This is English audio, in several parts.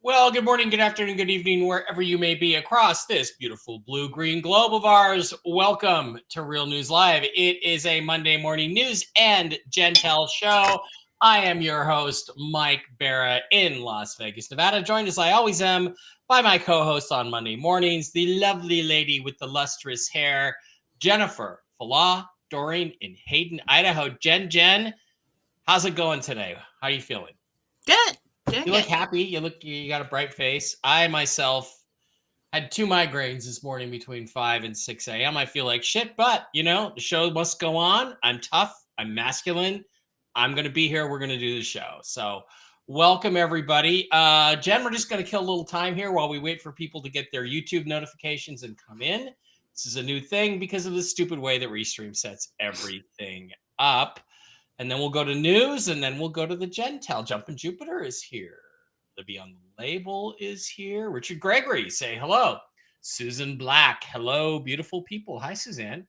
Well, good morning, good afternoon, good evening, wherever you may be across this beautiful blue-green globe of ours. Welcome to Real News Live. It is a Monday morning news and Jentel show. I am your host, Mike Barra in Las Vegas, Nevada, joined as I always am by my co-host on Monday mornings, the lovely lady with the lustrous hair, Jennifer Falah Doreen in Hayden, Idaho. Jen, how's it going today? How are you feeling? Good. You look happy. You got a bright face. I myself had 2 migraines this morning between 5 and 6 a.m. I feel like shit, but the show must go on. I'm tough. I'm masculine. I'm going to be here. We're going to do the show. So welcome everybody. Jen, we're just going to kill a little time here while we wait for people to get their YouTube notifications and come in. This is a new thing because of the stupid way that Restream sets everything up. And then we'll go to news, and then we'll go to the Jentel. Jumpin' Jupiter is here. Libby on the Label is here. Richard Gregory, say hello. Susan Black, hello, beautiful people. Hi, Suzanne.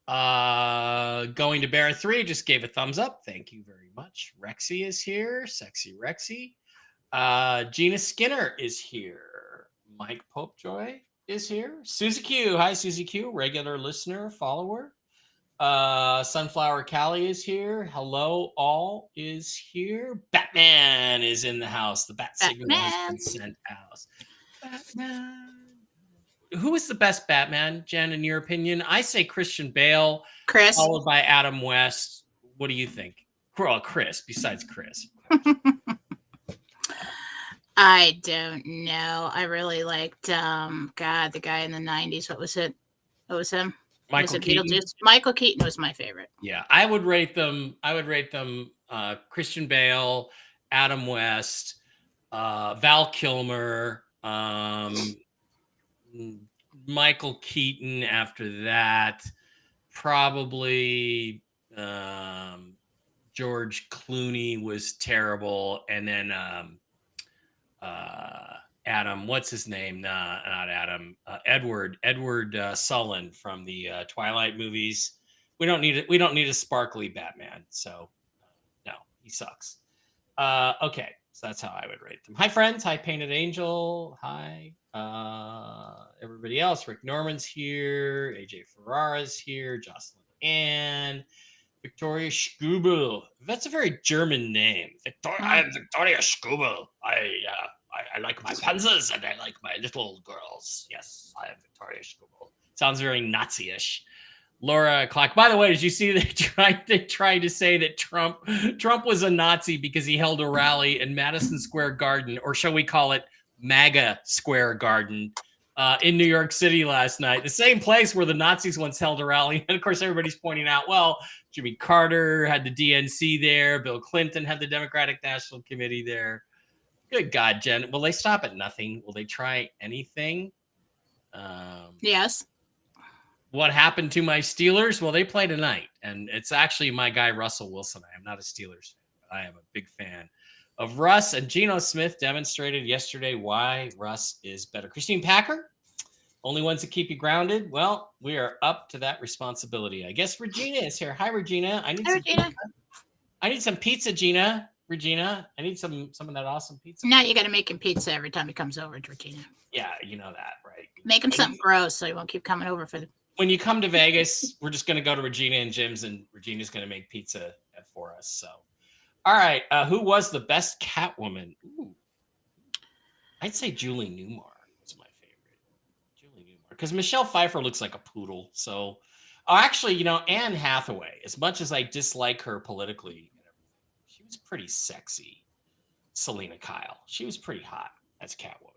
Going to Bear 3, just gave a thumbs up. Thank you very much. Rexy is here. Sexy Rexy. Gina Skinner is here. Mike Popejoy is here. Susie Q, hi, Susie Q, regular listener, follower. Sunflower Callie is here. Hello, all is here. Batman is in the house. The bat signal has been sent out. Batman. Who is the best Batman, Jen, in your opinion? I say Christian Bale, Chris, followed by Adam West. What do you think? Well, Chris, besides Chris. I don't know. I really liked the guy in the 90s. What was it? What was him? Michael Keaton. Michael Keaton was my favorite. Yeah, I would rate them Christian Bale, Adam West, Val Kilmer, Michael Keaton after that, probably George Clooney was terrible, and then Adam, what's his name? Not Adam. Edward Sullen from the Twilight movies. We don't need a sparkly Batman. So no, he sucks. Okay, so that's how I would rate them. Hi friends. Hi Painted Angel. Hi everybody else. Rick Norman's here. AJ Ferrara's here. Jocelyn Ann. Victoria Schubel. That's a very German name. I am Victoria Schubel. I like my panzers and I like my little girls. Yes, I am Victoria Schubel. Sounds very Nazi-ish. Laura Clark. By the way, did you see they tried to say that Trump was a Nazi because he held a rally in Madison Square Garden, or shall we call it MAGA Square Garden, in New York City last night, the same place where the Nazis once held a rally. And of course, everybody's pointing out, well, Jimmy Carter had the DNC there. Bill Clinton had the Democratic National Committee there. Good God, Jen. Will they stop at nothing? Will they try anything? Yes. What happened to my Steelers? Well, they play tonight. And it's actually my guy, Russell Wilson. I am not a Steelers fan, but I am a big fan of Russ. And Geno Smith demonstrated yesterday why Russ is better. Christine Packer, only ones that keep you grounded. Well, we are up to that responsibility. I guess Regina is here. Hi, Regina. I need some pizza, Gina. Regina, I need some of that awesome pizza. Now you got to make him pizza every time he comes over, Regina. Yeah, you know that, right? Make him something gross so he won't keep coming over for the. When you come to Vegas, we're just going to go to Regina and Jim's, and Regina's going to make pizza for us. So, all right, who was the best Catwoman? Ooh. I'd say Julie Newmar was my favorite. Julie Newmar, because Michelle Pfeiffer looks like a poodle. So, actually, Anne Hathaway. As much as I dislike her politically, she was pretty sexy. Selena Kyle. She was pretty hot as Catwoman.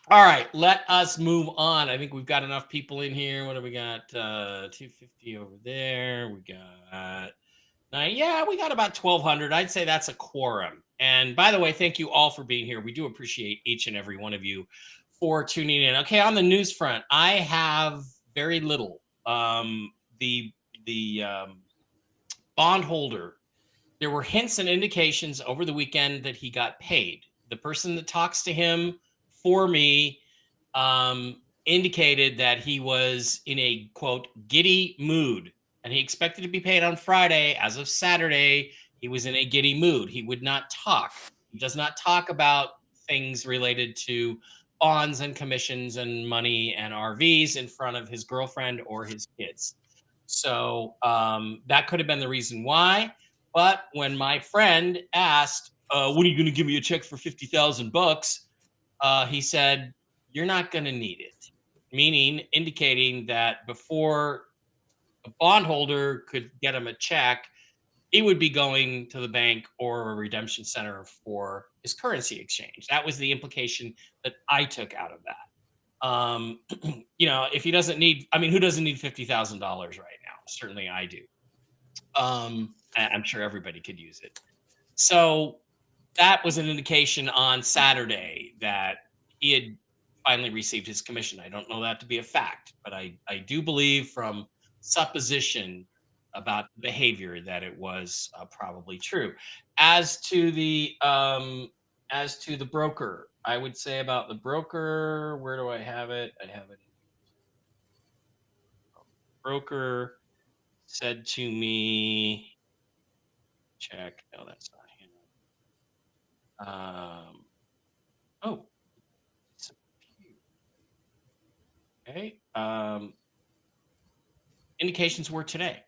All right, let us move on. I think we've got enough people in here. What do we got? 250 over there. We got Yeah, we got about 1,200. I'd say that's a quorum. And by the way, thank you all for being here. We do appreciate each and every one of you for tuning in. Okay, on the news front, I have very little. The bondholder, there were hints and indications over the weekend that he got paid. The person that talks to him for me indicated that he was in a quote giddy mood and he expected to be paid on Friday. As of Saturday, he was in a giddy mood. He would not talk. He does not talk about things related to bonds and commissions and money and RVs in front of his girlfriend or his kids. So that could have been the reason why. But when my friend asked, "When are you going to give me a check for $50,000?" He said, "You're not going to need it," meaning indicating that before a bondholder could get him a check, he would be going to the bank or a redemption center for his currency exchange. That was the implication that I took out of that. If he doesn't need, I mean, who doesn't need $50,000 right now? Certainly I do. I'm sure everybody could use it. So that was an indication on Saturday that he had finally received his commission. I don't know that to be a fact, but I do believe from supposition about behavior that it was probably true. As to the broker, I would say about the broker. Where do I have it? I have it. Broker said to me, check. No, that's not him. Oh, okay. Indications were today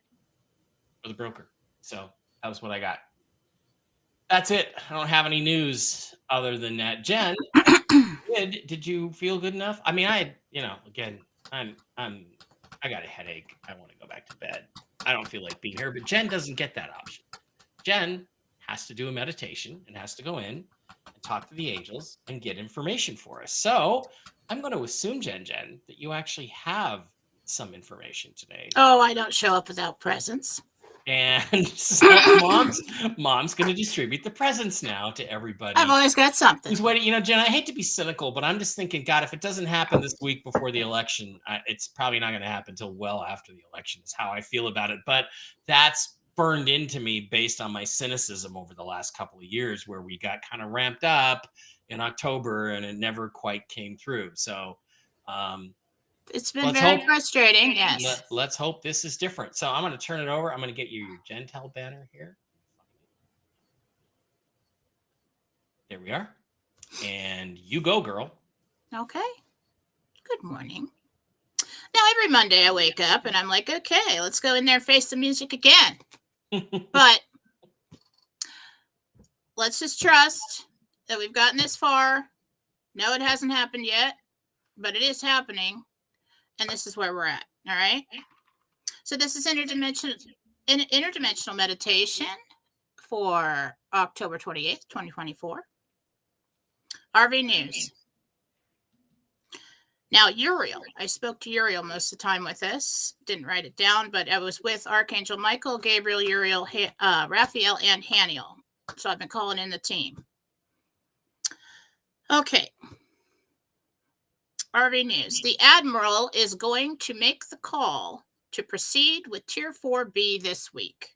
for the broker. So that was what I got. That's it. I don't have any news other than that. Jen, did you feel good enough? I mean, again, I got a headache. I want to go back to bed. I don't feel like being here, but Jen doesn't get that option. Jen has to do a meditation and has to go in and talk to the angels and get information for us. So I'm going to assume, Jen, that you actually have some information today. Oh, I don't show up without presents. And so mom's going to distribute the presents now to everybody. I've always got something. Who's waiting? Jen, I hate to be cynical, but I'm just thinking, God, if it doesn't happen this week before the election, it's probably not going to happen until well after the election is how I feel about it. But that's burned into me based on my cynicism over the last couple of years where we got kind of ramped up in October and it never quite came through. So it's been very frustrating. Yes. Let's hope this is different. So I'm going to turn it over. I'm going to get you your Jentel banner here. There we are. And you go, girl. Okay. Good morning. Now, every Monday I wake up and I'm like, okay, let's go in there and face the music again. But let's just trust that we've gotten this far. No, it hasn't happened yet, but it is happening. And this is where we're at. All right. So this is interdimensional meditation for October 28th, 2024. RV News. Now, Uriel. I spoke to Uriel most of the time with this. Didn't write it down, but I was with Archangel Michael, Gabriel, Uriel, Raphael, and Haniel. So I've been calling in the team. Okay. RV News. The Admiral is going to make the call to proceed with Tier 4B this week.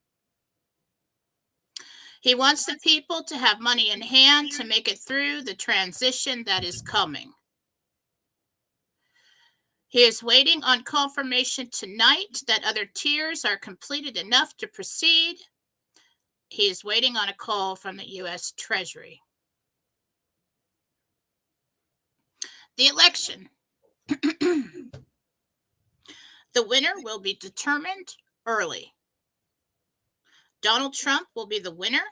He wants the people to have money in hand to make it through the transition that is coming. He is waiting on confirmation tonight that other tiers are completed enough to proceed. He is waiting on a call from the U.S. Treasury. The election. The winner will be determined early. Donald Trump will be the winner.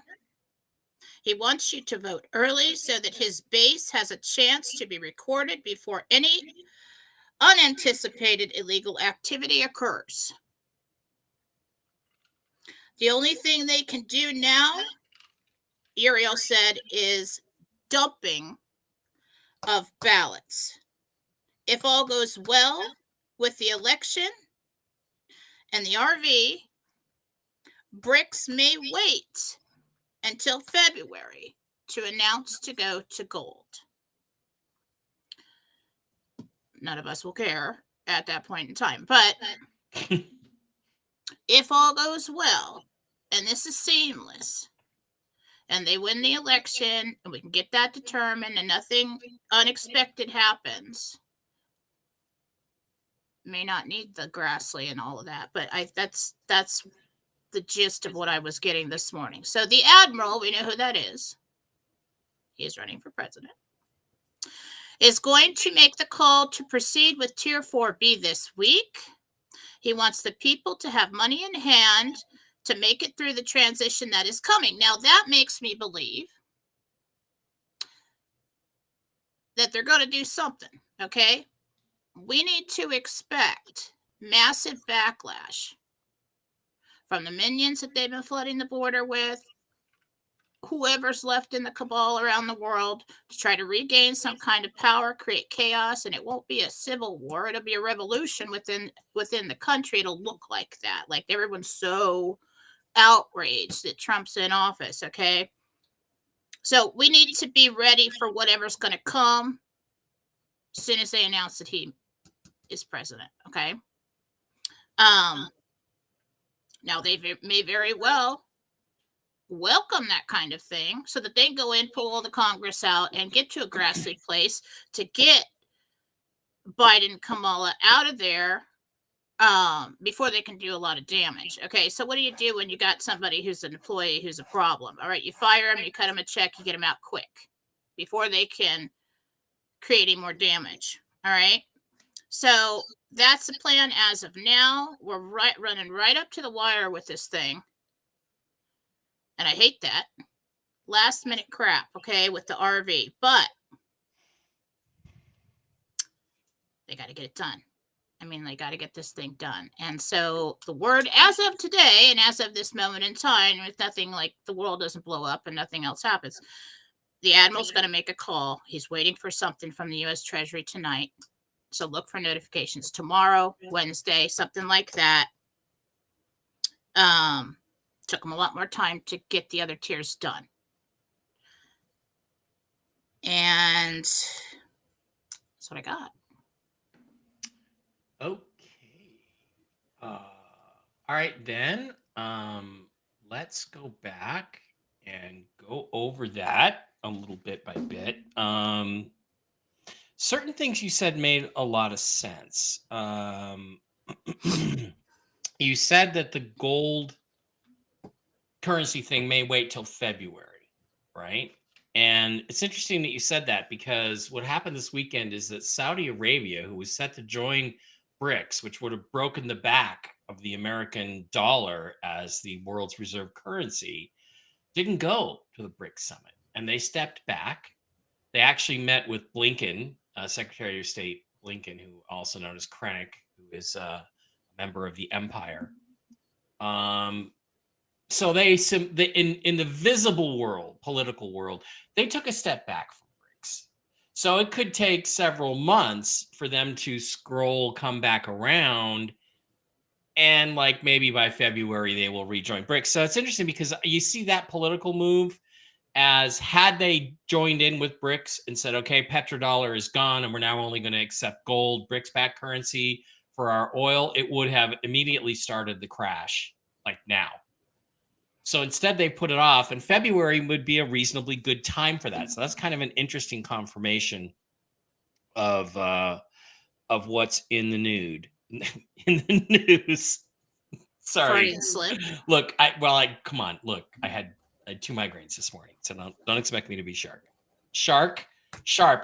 He wants you to vote early so that his base has a chance to be recorded before any unanticipated illegal activity occurs. The only thing they can do now, Uriel said, is dumping of ballots. If all goes well with the election and the RV, BRICS may wait until February to announce to go to gold. None of us will care at that point in time. But if all goes well, and this is seamless, and they win the election, and we can get that determined, and nothing unexpected happens, may not need the Grassley and all of that. But that's the gist of what I was getting this morning. So the Admiral, we know who that is. He is running for president. Is going to make the call to proceed with Tier 4B this week. He wants the people to have money in hand to make it through the transition that is coming. Now, that makes me believe that they're going to do something, okay? We need to expect massive backlash from the minions that they've been flooding the border with, whoever's left in the cabal around the world, to try to regain some kind of power, create chaos, and it won't be a civil war. It'll be a revolution within the country. It'll look like that. Like everyone's so outraged that Trump's in office, okay? So we need to be ready for whatever's going to come as soon as they announce that he is president, okay? Now they may very well welcome that kind of thing so that they go in, pull all the Congress out, and get to a Grassley place to get Biden, Kamala out of there before they can do a lot of damage. Okay, so what do you do when you got somebody who's an employee who's a problem? All right, you fire them, you cut them a check, you get them out quick before they can create any more damage. All right, so that's the plan as of now. We're running right up to the wire with this thing. And I hate that. Last minute crap, okay, with the RV. But they got to get it done. I mean, they got to get this thing done. And so the word as of today and as of this moment in time, with nothing like the world doesn't blow up and nothing else happens, the Admiral's going to make a call. He's waiting for something from the U.S. Treasury tonight. So look for notifications tomorrow, Wednesday, something like that. Took them a lot more time to get the other tiers done. And that's what I got. Okay. All right, then. Let's go back and go over that a little bit by bit. Certain things you said made a lot of sense. You said that the gold currency thing may wait till February, right? And it's interesting that you said that, because what happened this weekend is that Saudi Arabia, who was set to join BRICS, which would have broken the back of the American dollar as the world's reserve currency, didn't go to the BRICS summit, and they stepped back. They actually met with Blinken, Secretary of State Blinken, who also known as Krennic, who is a member of the Empire. So they in the visible world, political world, they took a step back from BRICS. So it could take several months for them to come back around, and like maybe by February they will rejoin BRICS. So it's interesting because you see that political move as, had they joined in with BRICS and said, okay, petrodollar is gone and we're now only going to accept gold, BRICS-backed currency for our oil, it would have immediately started the crash, like now. So instead, they put it off, and February would be a reasonably good time for that. So that's kind of an interesting confirmation of what's in the nude in the news. Sorry. Look, come on. Look, I had 2 migraines this morning, so don't expect me to be sharp.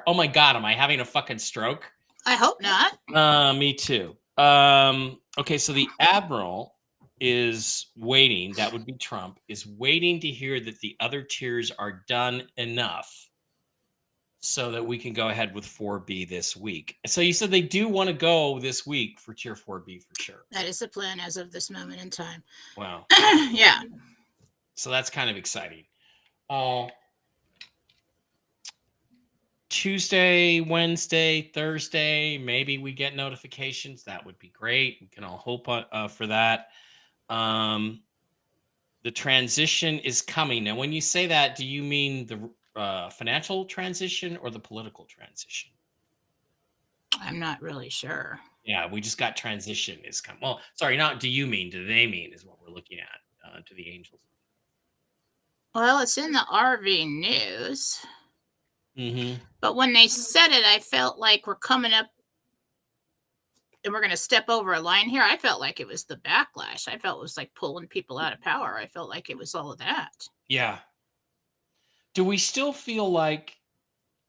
Oh my God, am I having a fucking stroke? I hope not. Me too. Okay, so the Admiral is waiting, that would be Trump, is waiting to hear that the other tiers are done enough so that we can go ahead with 4B this week. So you said they do want to go this week for tier 4B for sure. That is the plan as of this moment in time. Wow. Yeah. So that's kind of exciting. Tuesday, Wednesday, Thursday, maybe we get notifications. That would be great. We can all hope for that. The transition is coming. Now, when you say that, do you mean the financial transition or the political transition? I'm not really sure. Yeah, we just got transition is coming. Well, sorry, not do you mean, do they mean is what we're looking at to the angels. Well, it's in the RV news. Mm-hmm. But when they said it, I felt like we're coming up and we're going to step over a line here. I felt like it was the backlash. I felt it was like pulling people out of power. I felt like it was all of that. Yeah. Do we still feel like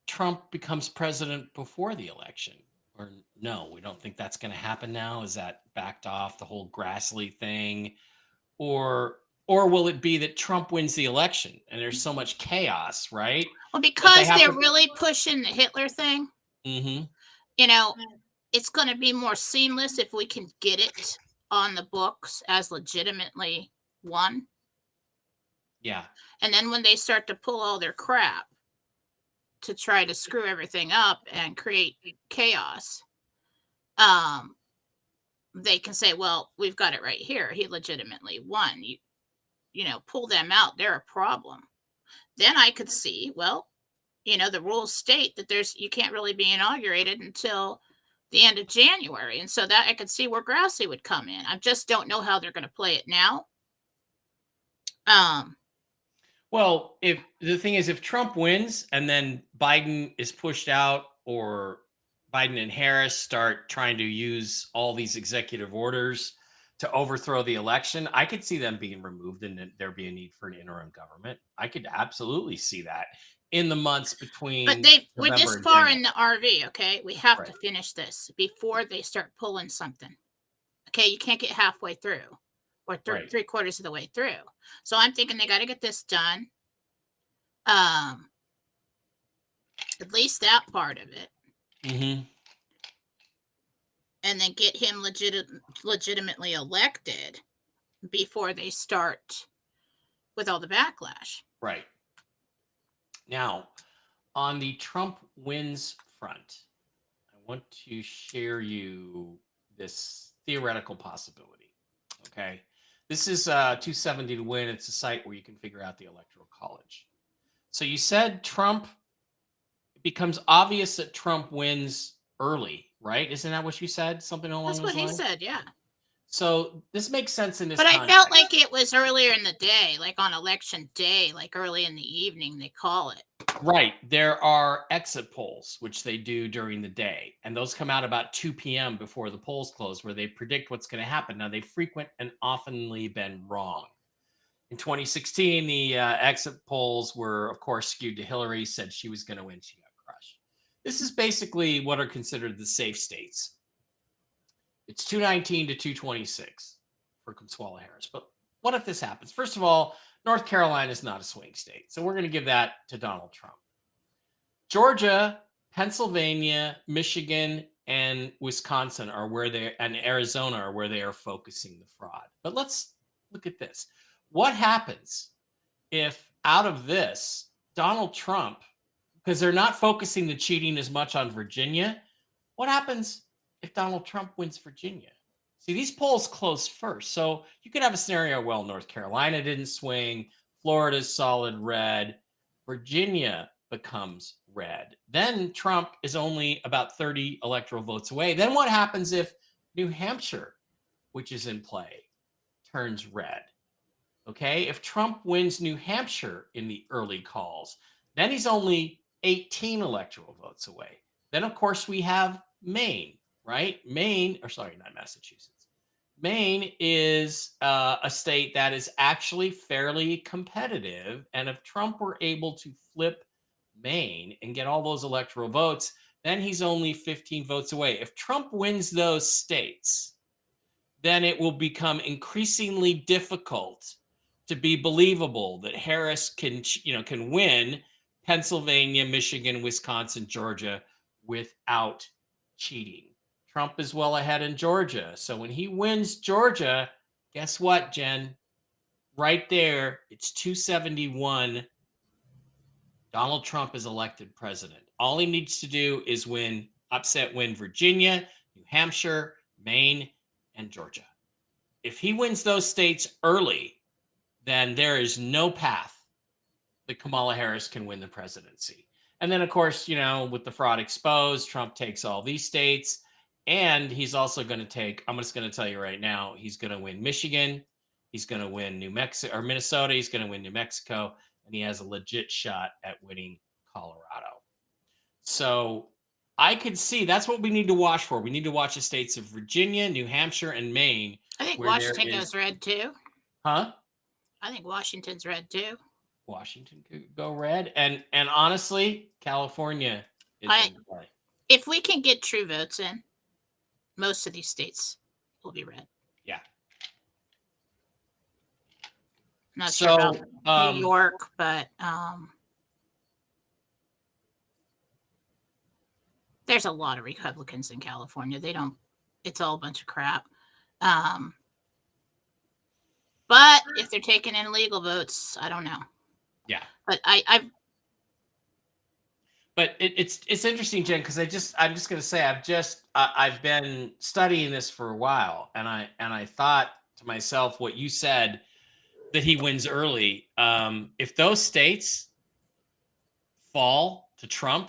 Trump becomes president before the election? Or no, we don't think that's going to happen now? Is that backed off, the whole Grassley thing? Or will it be that Trump wins the election and there's so much chaos, right? Well, That they because have they're to. really pushing the Hitler thing, Mm-hmm. you know, it's going to be more seamless if we can get it on the books as legitimately won. Yeah. And then when they start to pull all their crap to try to screw everything up and create chaos, they can say, well, we've got it right here. He legitimately won. You know, pull them out. They're a problem. Then I could see, well, you know, the rules state that you can't really be inaugurated until the end of January. And so that I could see where Grassley would come in. I just don't know how they're going to play it now. Well, if the thing is, if Trump wins and then Biden is pushed out, or Biden and Harris start trying to use all these executive orders to overthrow the election, I could see them being removed and then there be a need for an interim government. I could absolutely see that in the months between. But we're November this and far January. in the RV, okay? We have Right. to finish this before they start pulling something. Okay, you can't get halfway through or Right. 3/4 of the way through. So I'm thinking they got to get this done. At least that part of it. Mm-hmm. And then get him legitimately elected before they start with all the backlash. Right. Now, on the Trump wins front, I want to share you this theoretical possibility. Okay. This is 270 to win. It's a site where you can figure out the electoral college. So you said Trump, it becomes obvious that Trump wins early, right? Isn't that what you said? Something along That's those what he lines? said, yeah. So this makes sense in this But I context. felt like it was earlier in the day, like on election day, like early in the evening, they call it. Right. There are exit polls, which they do during the day. And those come out about 2 p.m. before the polls close, where they predict what's going to happen. Now, they frequent and oftenly been wrong. In 2016, the exit polls were, of course, skewed to Hillary, said she was going to win. She got crushed. This is basically what are considered the safe states. It's 219 to 226 for Kamala Harris. But what if this happens? First of all, North Carolina is not a swing state. So we're going to give that to Donald Trump. Georgia, Pennsylvania, Michigan, and Wisconsin are where and Arizona are where they are focusing the fraud. But let's look at this. What happens if out of this, Donald Trump, because they're not focusing the cheating as much on Virginia, what happens if Donald Trump wins Virginia? See, these polls close first. So you could have a scenario, well, North Carolina didn't swing, Florida's solid red, Virginia becomes red. Then Trump is only about 30 electoral votes away. Then what happens if New Hampshire, which is in play, turns red? Okay, if Trump wins New Hampshire in the early calls, then he's only 18 electoral votes away. Then, of course, we have Maine, right? Not Massachusetts. Maine is a state that is actually fairly competitive. And if Trump were able to flip Maine and get all those electoral votes, then he's only 15 votes away. If Trump wins those states, then it will become increasingly difficult to be believable that Harris can win Pennsylvania, Michigan, Wisconsin, Georgia without cheating. Trump is well ahead in Georgia. So when he wins Georgia, guess what, Jen? Right there, it's 271. Donald Trump is elected president. All he needs to do is win Virginia, New Hampshire, Maine, and Georgia. If he wins those states early, then there is no path that Kamala Harris can win the presidency. And then, of course, with the fraud exposed, Trump takes all these states. And he's also going to take, I'm just going to tell you right now, he's going to win Michigan. He's going to win New Mexico or Minnesota. He's going to win New Mexico. And he has a legit shot at winning Colorado. So I could see that's what we need to watch for. We need to watch the states of Virginia, New Hampshire, and Maine. I think Washington goes red too. Huh? I think Washington's red too. Washington could go red. And honestly, California is in play. If we can get true votes in, most of these states will be red. Yeah. Not sure about New York, but there's a lot of Republicans in California. It's all a bunch of crap. But if they're taking in illegal votes, I don't know. Yeah. But But it's interesting, Jen, because I'm just going to say I've been studying this for a while, and I thought to myself what you said, that he wins early. If those states fall to Trump,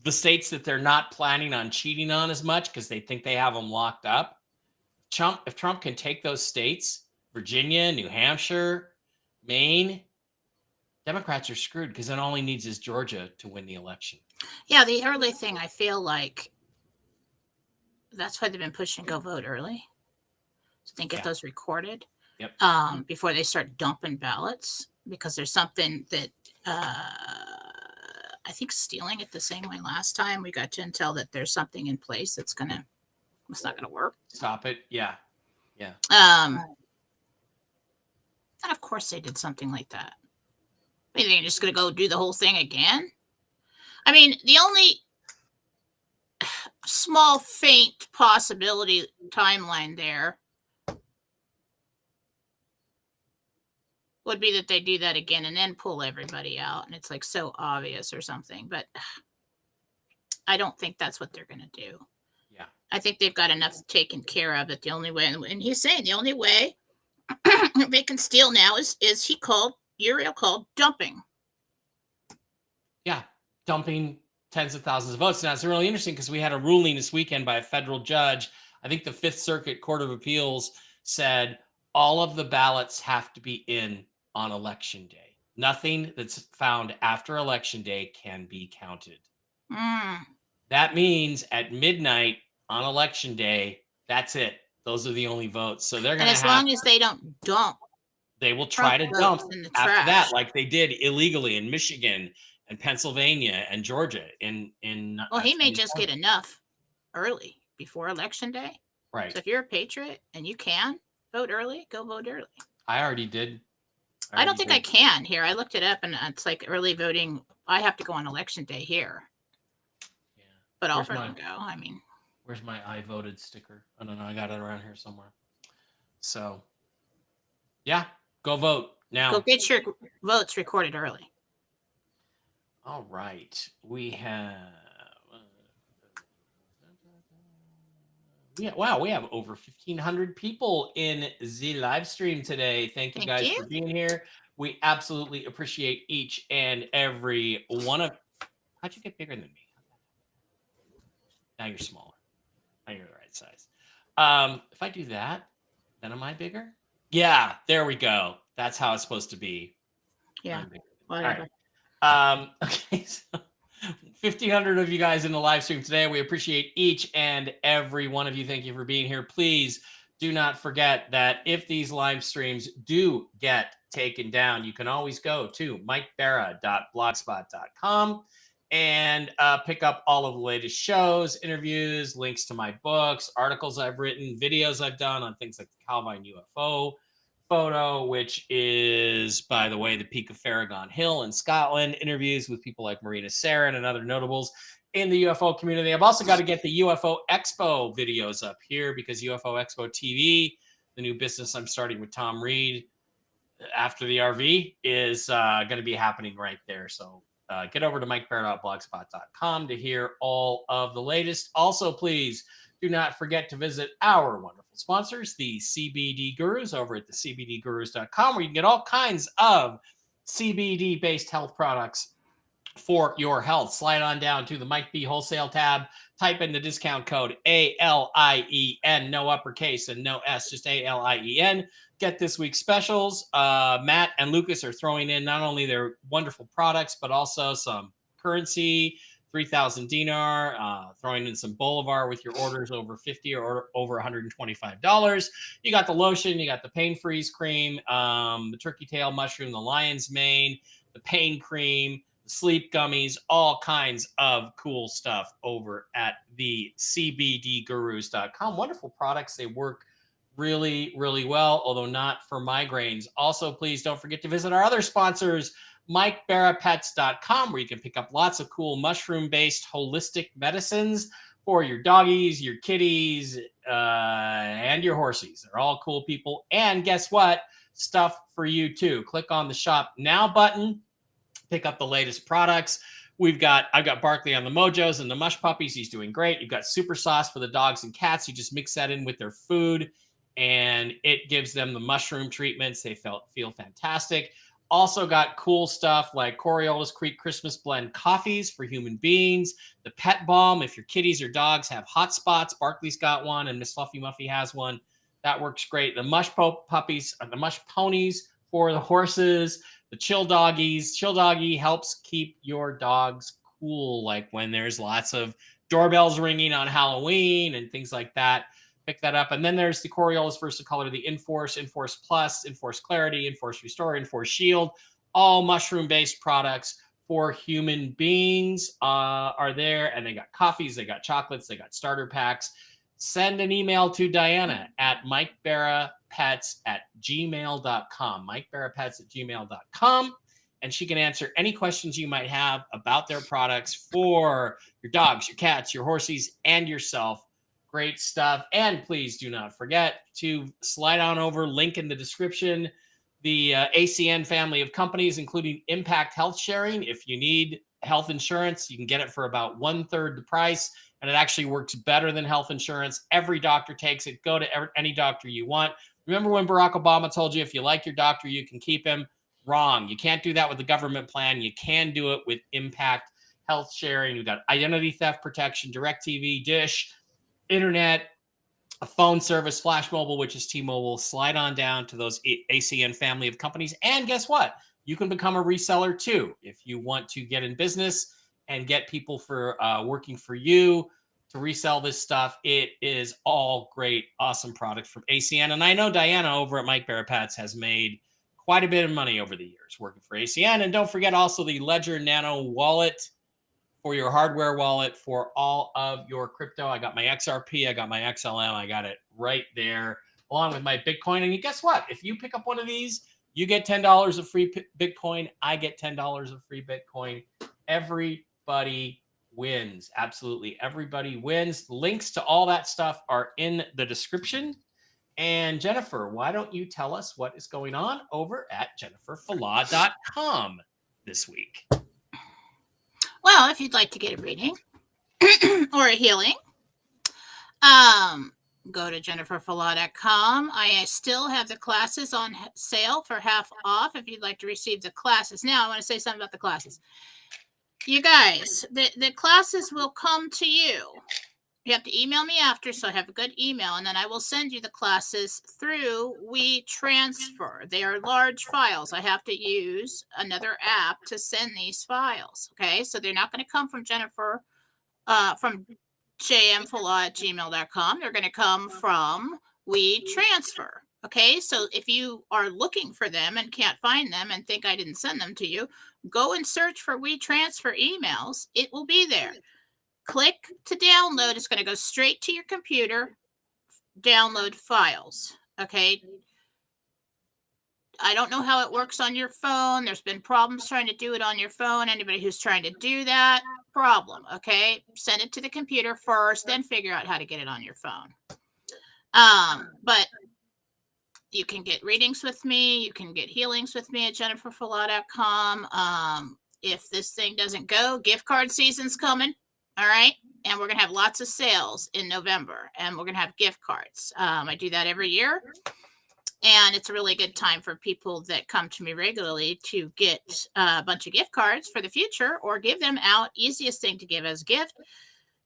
the states that they're not planning on cheating on as much because they think they have them locked up, if Trump can take those states, Virginia, New Hampshire, Maine, Democrats are screwed because then all he needs is Georgia to win the election. Yeah, the early thing, I feel like that's why they've been pushing go vote early. So they get those recorded before they start dumping ballots, because there's something that I think stealing it the same way last time. We got Jentel that there's something in place it's not gonna work. Stop it. Yeah. Yeah. And of course they did something like that. I mean, they're just going to go do the whole thing again? I mean, the only small, faint possibility timeline there would be that they do that again and then pull everybody out. And it's like so obvious or something. But I don't think that's what they're going to do. Yeah. I think they've got enough taken care of that the only way, and he's saying the only way they can steal now is Uriel called dumping. Yeah, dumping tens of thousands of votes. Now, it's really interesting because we had a ruling this weekend by a federal judge. I think the Fifth Circuit Court of Appeals said all of the ballots have to be in on Election Day. Nothing that's found after Election Day can be counted. That means at midnight on Election Day, that's it. Those are the only votes. So they're going to as long as they don't dump, they will try to dump after that, like they did illegally in Michigan and Pennsylvania and Georgia. Well, he may just get enough early before Election Day. Right. So if you're a patriot and you can vote early, go vote early. I already did. I don't think I can here. I looked it up and it's like early voting. I have to go on Election Day here. Yeah. But I'll go. I mean, where's my I voted sticker? I don't know. I got it around here somewhere. So, yeah, go vote now. Go get your votes recorded early. All right. We have... we have over 1,500 people in the live stream today. Thank you guys for being here. We absolutely appreciate each and every one of... How'd you get bigger than me? Now you're smaller. Now you're the right size. If I do that, then am I bigger? Yeah, there we go. That's how it's supposed to be. Yeah, whatever. All right. Okay, so 1,500 of you guys in the live stream today. We appreciate each and every one of you. Thank you for being here. Please do not forget that if these live streams do get taken down, you can always go to mikebera.blogspot.com and pick up all of the latest shows, interviews, links to my books, articles I've written, videos I've done on things like the Calvine UFO photo, which is, by the way, the peak of Farragon Hill in Scotland, interviews with people like Marina Sarin and other notables in the UFO community. I've also got to get the UFO Expo videos up here because UFO Expo TV, the new business I'm starting with Tom Reed after the RV, is going to be happening right there. So get over to mikebera.blogspot.com to hear all of the latest. Also, please do not forget to visit our wonderful sponsors, the CBD Gurus, over at the CBDGurus.com, where you can get all kinds of CBD-based health products for your health. Slide on down to the Mike B Wholesale tab. Type in the discount code ALIEN, no uppercase and no S, just ALIEN. Get this week's specials. Matt and Lucas are throwing in not only their wonderful products, but also some currency, 3,000 dinar, throwing in some Bolivar with your orders over 50 or over $125. You got the lotion, you got the pain freeze cream, the turkey tail mushroom, the lion's mane, the pain cream, the sleep gummies, all kinds of cool stuff over at the cbdgurus.com. Wonderful products. They work really, really well, although not for migraines. Also, please don't forget to visit our other sponsors, MikeBarraPets.com, where you can pick up lots of cool mushroom-based holistic medicines for your doggies, your kitties, and your horsies. They're all cool people. And guess what? Stuff for you too. Click on the Shop Now button, pick up the latest products. I've got Barkley on the Mojos and the Mush Puppies. He's doing great. You've got super sauce for the dogs and cats. You just mix that in with their food, and it gives them the mushroom treatments. They feel fantastic. Also got cool stuff like Coriolis Creek Christmas Blend coffees for human beings. The Pet Balm, if your kitties or dogs have hot spots. Barkley's got one, and Miss Fluffy Muffy has one. That works great. The Mush Puppies, the Mush Ponies for the horses. The Chill Doggies. Chill Doggy helps keep your dogs cool, like when there's lots of doorbells ringing on Halloween and things like that. Pick that up. And then there's the Coriolis Versicolor, the Enforce, Enforce Plus, Enforce Clarity, Enforce Restore, Enforce Shield. All mushroom-based products for human beings are there. And they got coffees, they got chocolates, they got starter packs. Send an email to Diana at MikeBarraPets@gmail.com. MikeBarraPets@gmail.com. And she can answer any questions you might have about their products for your dogs, your cats, your horsies, and yourself. Great stuff. And please do not forget to slide on over, link in the description, the ACN family of companies, including Impact Health Sharing. If you need health insurance, you can get it for about 1/3 the price. And it actually works better than health insurance. Every doctor takes it. Go to any doctor you want. Remember when Barack Obama told you if you like your doctor, you can keep him? Wrong. You can't do that with the government plan. You can do it with Impact Health Sharing. You've got identity theft protection, DirecTV, Dish, internet, a phone service, Flash Mobile, which is T-Mobile. Slide on down to those ACN family of companies. And guess what? You can become a reseller too. If you want to get in business and get people for working for you to resell this stuff, it is all great, awesome product from ACN. And I know Diana over at Mike Barra Pets has made quite a bit of money over the years working for ACN. And don't forget also the Ledger Nano wallet for your hardware wallet for all of your crypto. I got my XRP, I got my XLM, I got it right there, along with my Bitcoin. And guess what? If you pick up one of these, you get $10 of free Bitcoin. I get $10 of free Bitcoin. Everybody wins. Absolutely. Everybody wins. Links to all that stuff are in the description. And Jennifer, why don't you tell us what is going on over at jenniferfala.com this week? Well, if you'd like to get a reading or a healing, go to jenniferfala.com. I still have the classes on sale for half off if you'd like to receive the classes. Now, I want to say something about the classes. You guys, the classes will come to you. You have to email me after, so I have a good email, and then I will send you the classes through WeTransfer. They are large files. I have to use another app to send these files, okay? So they're not going to come from Jennifer, from jmfala@gmail.com. They're going to come from WeTransfer, okay? So if you are looking for them and can't find them and think I didn't send them to you, go and search for WeTransfer emails. It will be there. Click to download. It's going to go straight to your computer. Download files. Okay. I don't know how it works on your phone. There's been problems trying to do it on your phone. Anybody who's trying to do that, problem. Okay. Send it to the computer first, then figure out how to get it on your phone. But you can get readings with me. You can get healings with me at jenniferfala.com. If this thing doesn't go, gift card season's coming. All right. and we're going to have lots of sales in November, and we're going to have gift cards. I do that every year, and it's a really good time for people that come to me regularly to get a bunch of gift cards for the future or give them out. Easiest thing to give as a gift.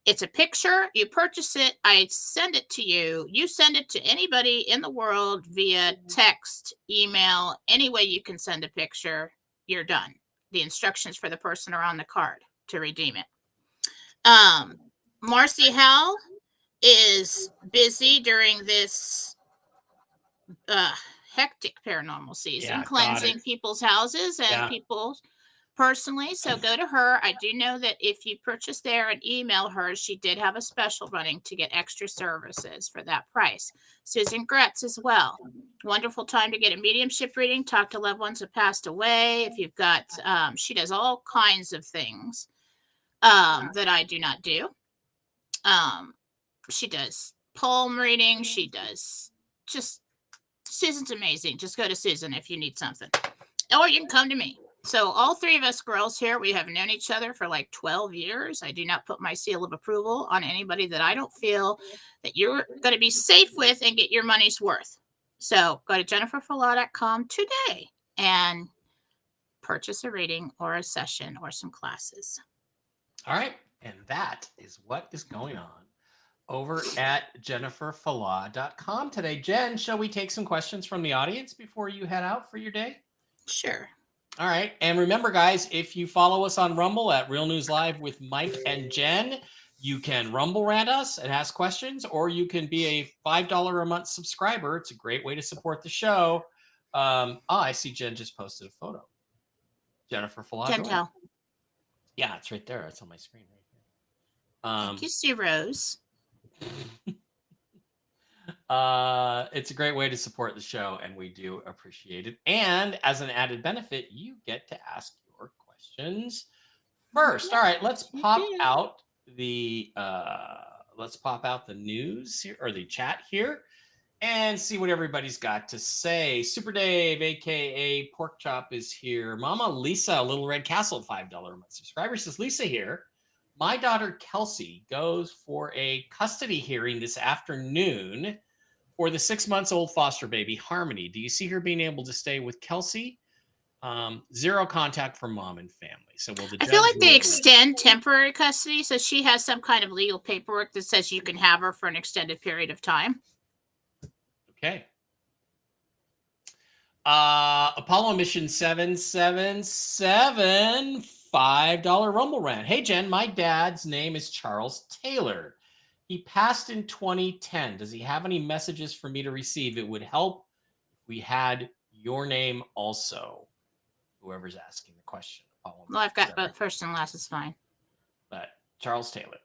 It's a picture. You purchase it. I send it to you. You send it to anybody in the world via text, email, any way you can send a picture. You're done. The instructions for the person are on the card to redeem it. Marcy Howell is busy during this hectic paranormal season, cleansing people's houses and people personally. So go to her. I do know that if you purchase there and email her, she did have a special running to get extra services for that price. Susan Gretz as well. Wonderful time to get a mediumship reading, talk to loved ones who passed away. If you've got, she does all kinds of things that I do not do. She does palm reading. She does Susan's amazing. Just go to Susan if you need something, or you can come to me. So all three of us girls here, we have known each other for like 12 years. I do not put my seal of approval on anybody that I don't feel that you're going to be safe with and get your money's worth. So go to jenniferfallah.com today and purchase a reading or a session or some classes. All right. And that is what is going on over at jenniferfallah.com today. Jen, shall we take some questions from the audience before you head out for your day? Sure. All right. And remember, guys, if you follow us on Rumble at Real News Live with Mike and Jen, you can Rumble rant us and ask questions, or you can be a $5 a month subscriber. It's a great way to support the show. I see Jen just posted a photo. Jennifer Fallah. Jentel. Yeah, it's right there. It's on my screen right here. Thank you, Sue Rose. It's a great way to support the show, and we do appreciate it. And as an added benefit, you get to ask your questions first. All right, let's pop out the news here, or the chat here, and see what everybody's got to say. Super Dave, aka Pork Chop, is here. Mama Lisa, Little Red Castle, $5 a month subscriber, says, Lisa here. My daughter Kelsey goes for a custody hearing this afternoon for the 6 months old foster baby Harmony. Do you see her being able to stay with Kelsey? Zero contact from mom and family. So I feel like they extend temporary custody, so she has some kind of legal paperwork that says you can have her for an extended period of time. Okay. Apollo Mission 777, $5 Rumble rant. Hey, Jen, my dad's name is Charles Taylor. He passed in 2010. Does he have any messages for me to receive? It would help if we had your name also. Whoever's asking the question. Well, I've got both first and last is fine. But Charles Taylor.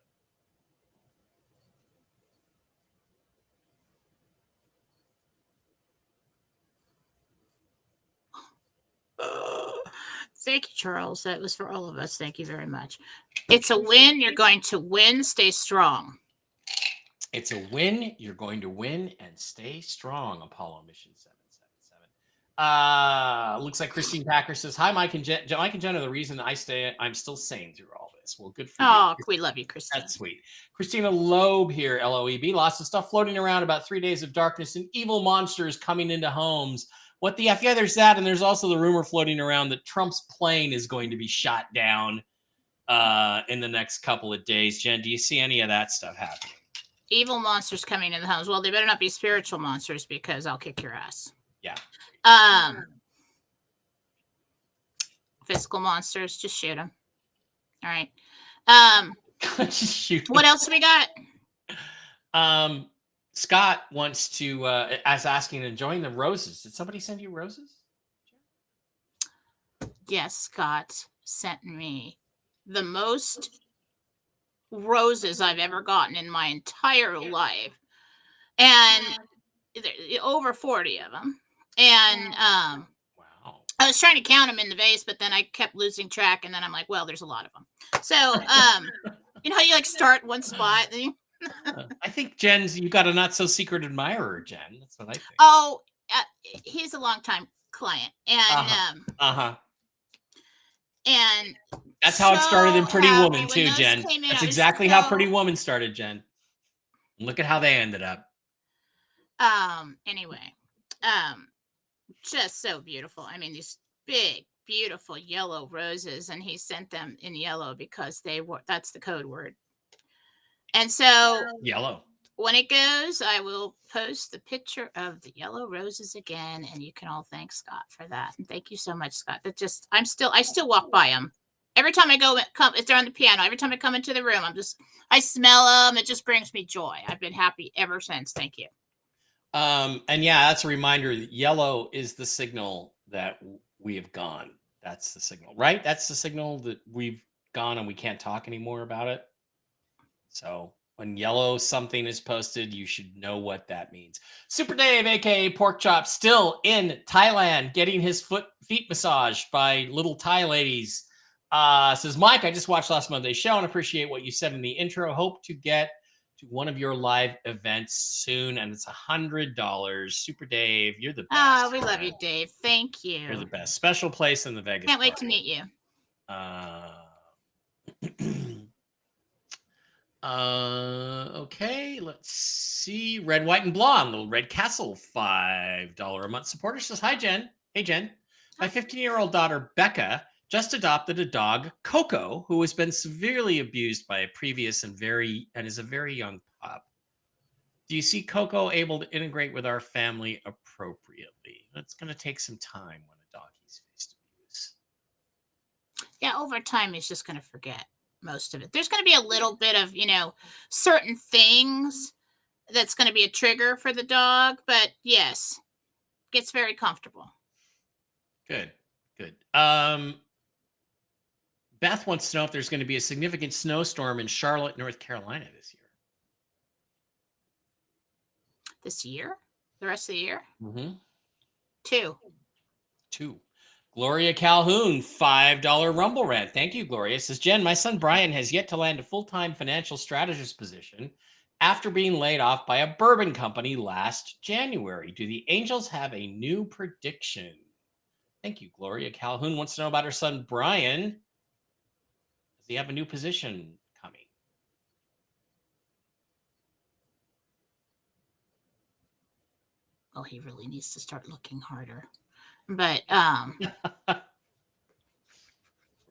Thank you, Charles. That was for all of us. Thank you very much. It's a win. You're going to win. Stay strong. It's a win. You're going to win and stay strong. Apollo Mission 777. Looks like Christine Packer says, hi, Mike and Jen. Mike and Jen are the reason I'm still sane through all this. Well, good for you. Oh, we love you, Christine. That's sweet. Christina Loeb here, LOEB. Lots of stuff floating around about 3 days of darkness and evil monsters coming into homes. What the F? Yeah, there's that. And there's also the rumor floating around that Trump's plane is going to be shot down in the next couple of days. Jen, do you see any of that stuff happening? Evil monsters coming in the homes. Well, they better not be spiritual monsters because I'll kick your ass. Yeah. Physical monsters, just shoot them. All right. Just shoot them. What else we got? Scott wants to, as asking, enjoying the roses. Did somebody send you roses? Yes, Scott sent me the most roses I've ever gotten in my entire life. And over 40 of them. And wow. I was trying to count them in the vase, but then I kept losing track. And then I'm like, well, there's a lot of them. So, you know, you like start one spot. Then I think you got a not so secret admirer, Jen. That's what I think. Oh, he's a longtime client, and and That's how it started in Pretty happy Woman when too, those Jen. came in. That's I was exactly how so- Pretty Woman started, Jen. Look at how they ended up. Anyway, just so beautiful. I mean, these big, beautiful yellow roses, and he sent them in yellow because that's the code word. And so Yellow. when it goes, I will post the picture of the yellow roses again, and you can all thank Scott for that. And thank you so much, Scott. I still walk by them every time I if they're on the piano. Every time I come into the room, I smell them. It just brings me joy. I've been happy ever since. Thank you. And yeah, that's a reminder that yellow is the signal that we have gone. That's the signal, right? That's the signal that we've gone and we can't talk anymore about it. So when yellow something is posted, you should know what that means. Super Dave, aka Pork Chop, still in Thailand, getting his feet massaged by little Thai ladies. Says Mike, I just watched last Monday's show and appreciate what you said in the intro. Hope to get to one of your live events soon, and it's $100. Super Dave, you're the best. Oh, we love you, Dave. Thank you. You're the best. Special place in the Vegas. Can't wait to meet you. Okay, let's see. Red, White, and Blonde, Little Red Castle, $5 a month supporter says, hi, Jen. Hey, Jen. My 15-year-old daughter, Becca, just adopted a dog, Coco, who has been severely abused by a previous and is a very young pup. Do you see Coco able to integrate with our family appropriately? That's going to take some time when a doggy's faced abuse. Yeah, over time, he's just going to forget most of it. There's going to be a little bit of, certain things that's going to be a trigger for the dog, but yes, gets very comfortable. Good. Beth wants to know if there's going to be a significant snowstorm in Charlotte, North Carolina this year. This year? The rest of the year? Mm-hmm. Two. Gloria Calhoun, $5 Rumble Rant. Thank you, Gloria. Says, Jen, my son Brian has yet to land a full-time financial strategist position after being laid off by a bourbon company last January. Do the Angels have a new prediction? Thank you, Gloria. Calhoun wants to know about her son Brian. Does he have a new position coming? Well, he really needs to start looking harder. But Work a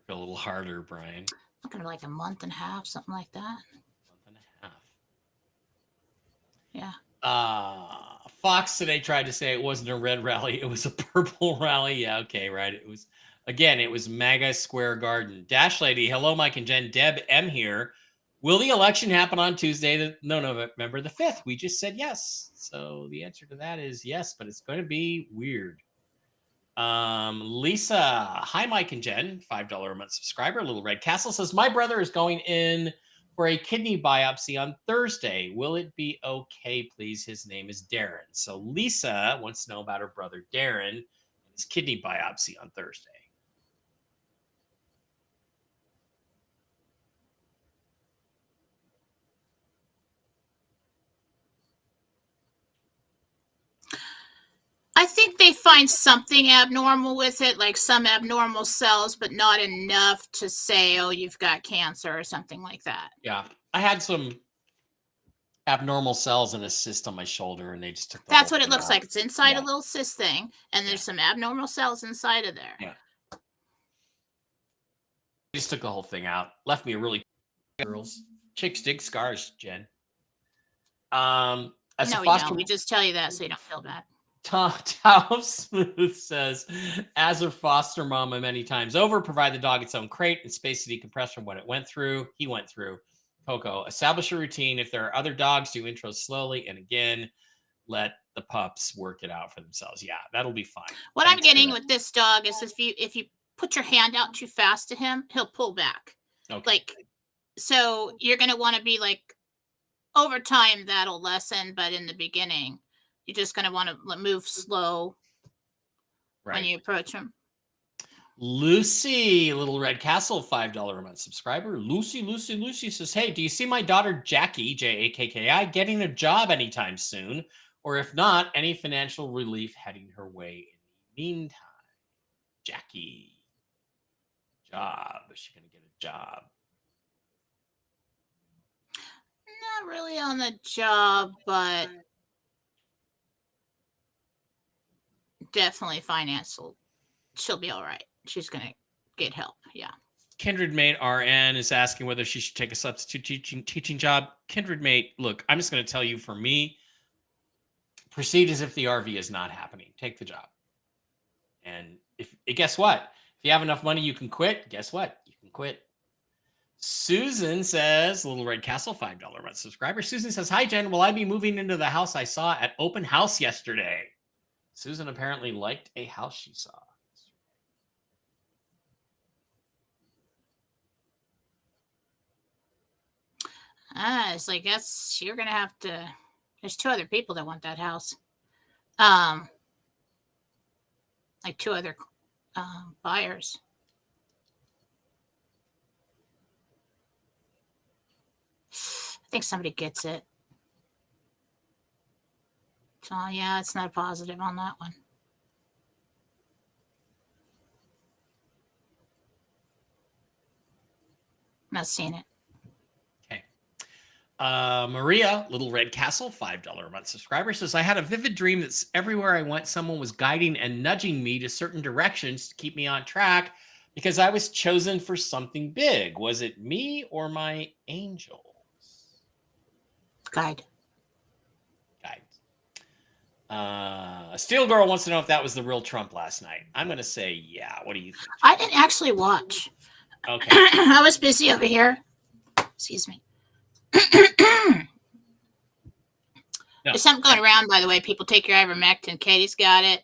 little harder, Brian. looking like a month and a half, something like that. Month and a half. Yeah. Fox today tried to say it wasn't a red rally, it was a purple rally. Yeah, okay, right. It was MAGA Square Garden. Dash Lady, hello, Mike and Jen. Deb M here. Will the election happen on Tuesday, November the 5th? We just said yes. So the answer to that is yes, but it's going to be weird. Lisa, hi, Mike and Jen, $5 a month subscriber. Little Red Castle says, my brother is going in for a kidney biopsy on Thursday. Will it be okay, please? His name is Darren. So Lisa wants to know about her brother Darren and his kidney biopsy on Thursday. I think they find something abnormal with it, like some abnormal cells, but not enough to say, oh, you've got cancer or something like that. Yeah. I had some abnormal cells in a cyst on my shoulder, and they just took That's what it looks like. It's inside Yeah. a little cyst thing, and there's some abnormal cells inside of there. Yeah. They just took the whole thing out. Left me a really girls. Chicks dig scars, Jen. No, we don't. We just tell you that so you don't feel bad. Tom Smooth says, as a foster mama many times over, provide the dog its own crate and space to decompress from what he went through. Coco, establish a routine. If there are other dogs, do intros slowly. And again, let the pups work it out for themselves. Yeah, that'll be fine. What I'm getting with this dog is if you put your hand out too fast to him, he'll pull back. Okay. So you're going to want to be over time, that'll lessen. But in the beginning, you're just going to want to move slow when you approach him. Lucy, Little Red Castle, $5 a month subscriber. Lucy says, hey, do you see my daughter Jackie, Jakki, getting a job anytime soon? Or if not, any financial relief heading her way in the meantime? Jackie, job. Is she going to get a job? Not really on the job, but definitely financial. She'll be all right. She's going to get help. Yeah. Kindred Mate RN is asking whether she should take a substitute teaching job. Kindred Mate, look, I'm just going to tell you, for me, proceed as if the RV is not happening. Take the job. And guess what? If you have enough money, you can quit. Guess what? You can quit. Susan says, Little Red Castle, $5 month subscriber. Susan says, hi, Jen. Will I be moving into the house I saw at open house yesterday? Susan apparently liked a house she saw. So I guess you're going to have to, there's 2 other people that want that house. Like 2 other buyers. I think somebody gets it. So yeah, it's not positive on that one. Not seeing it. Okay. Maria, Little Red Castle, $5 a month subscriber, says, I had a vivid dream that everywhere I went, someone was guiding and nudging me to certain directions to keep me on track because I was chosen for something big. Was it me or my angels? Guide. Steel Girl wants to know if that was the real Trump last night. I'm going to say, yeah. What do you think? I didn't actually watch. Okay. I was busy over here. Excuse me. No. There's something going around, by the way. People take your ivermectin. Katie's got it.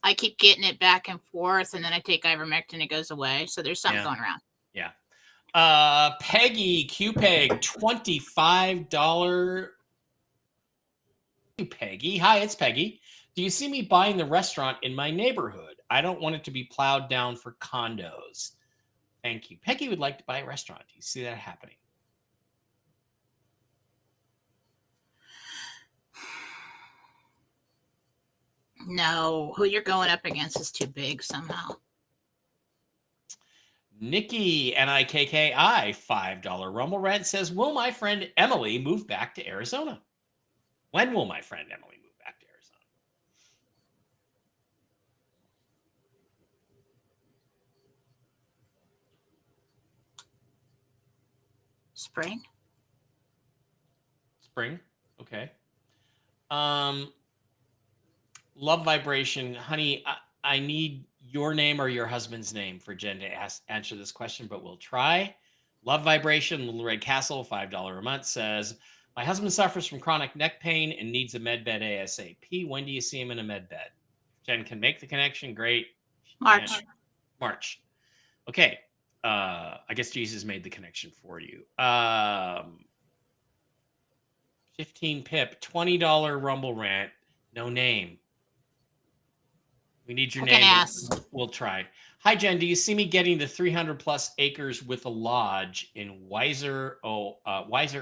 I keep getting it back and forth, and then I take ivermectin, it goes away. So there's something going around. Yeah. Peggy QPeg, $25. Peggy. Hi, it's Peggy. Do you see me buying the restaurant in my neighborhood? I don't want it to be plowed down for condos. Thank you. Peggy would like to buy a restaurant. Do you see that happening? No, who you're going up against is too big somehow. Nikki, NIKKI, $5 Rumble Rent says, will my friend Emily move back to Arizona? When will my friend Emily move back to Arizona? Spring. Okay. Love Vibration. Honey, I need your name or your husband's name for Jen to answer this question, but we'll try. Love Vibration, Little Red Castle, $5 a month, says, my husband suffers from chronic neck pain and needs a med bed ASAP. When do you see him in a med bed? Jen can make the connection. Great. March. Okay. I guess Jesus made the connection for you. 15 pip, $20 Rumble Rant. No name. We need your name. We'll try. Hi, Jen. Do you see me getting the 300 plus acres with a lodge in Weiser,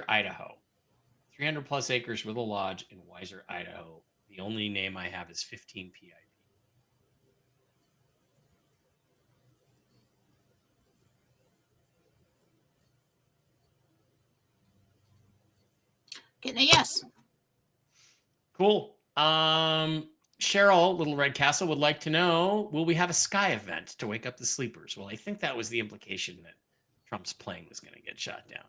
Idaho? 300 plus acres with a lodge in Weiser, Idaho. The only name I have is 15 PIP. Getting a yes. Cool. Cheryl, Little Red Castle, would like to know, will we have a Sky event to wake up the sleepers? Well, I think that was the implication that Trump's plane was going to get shot down.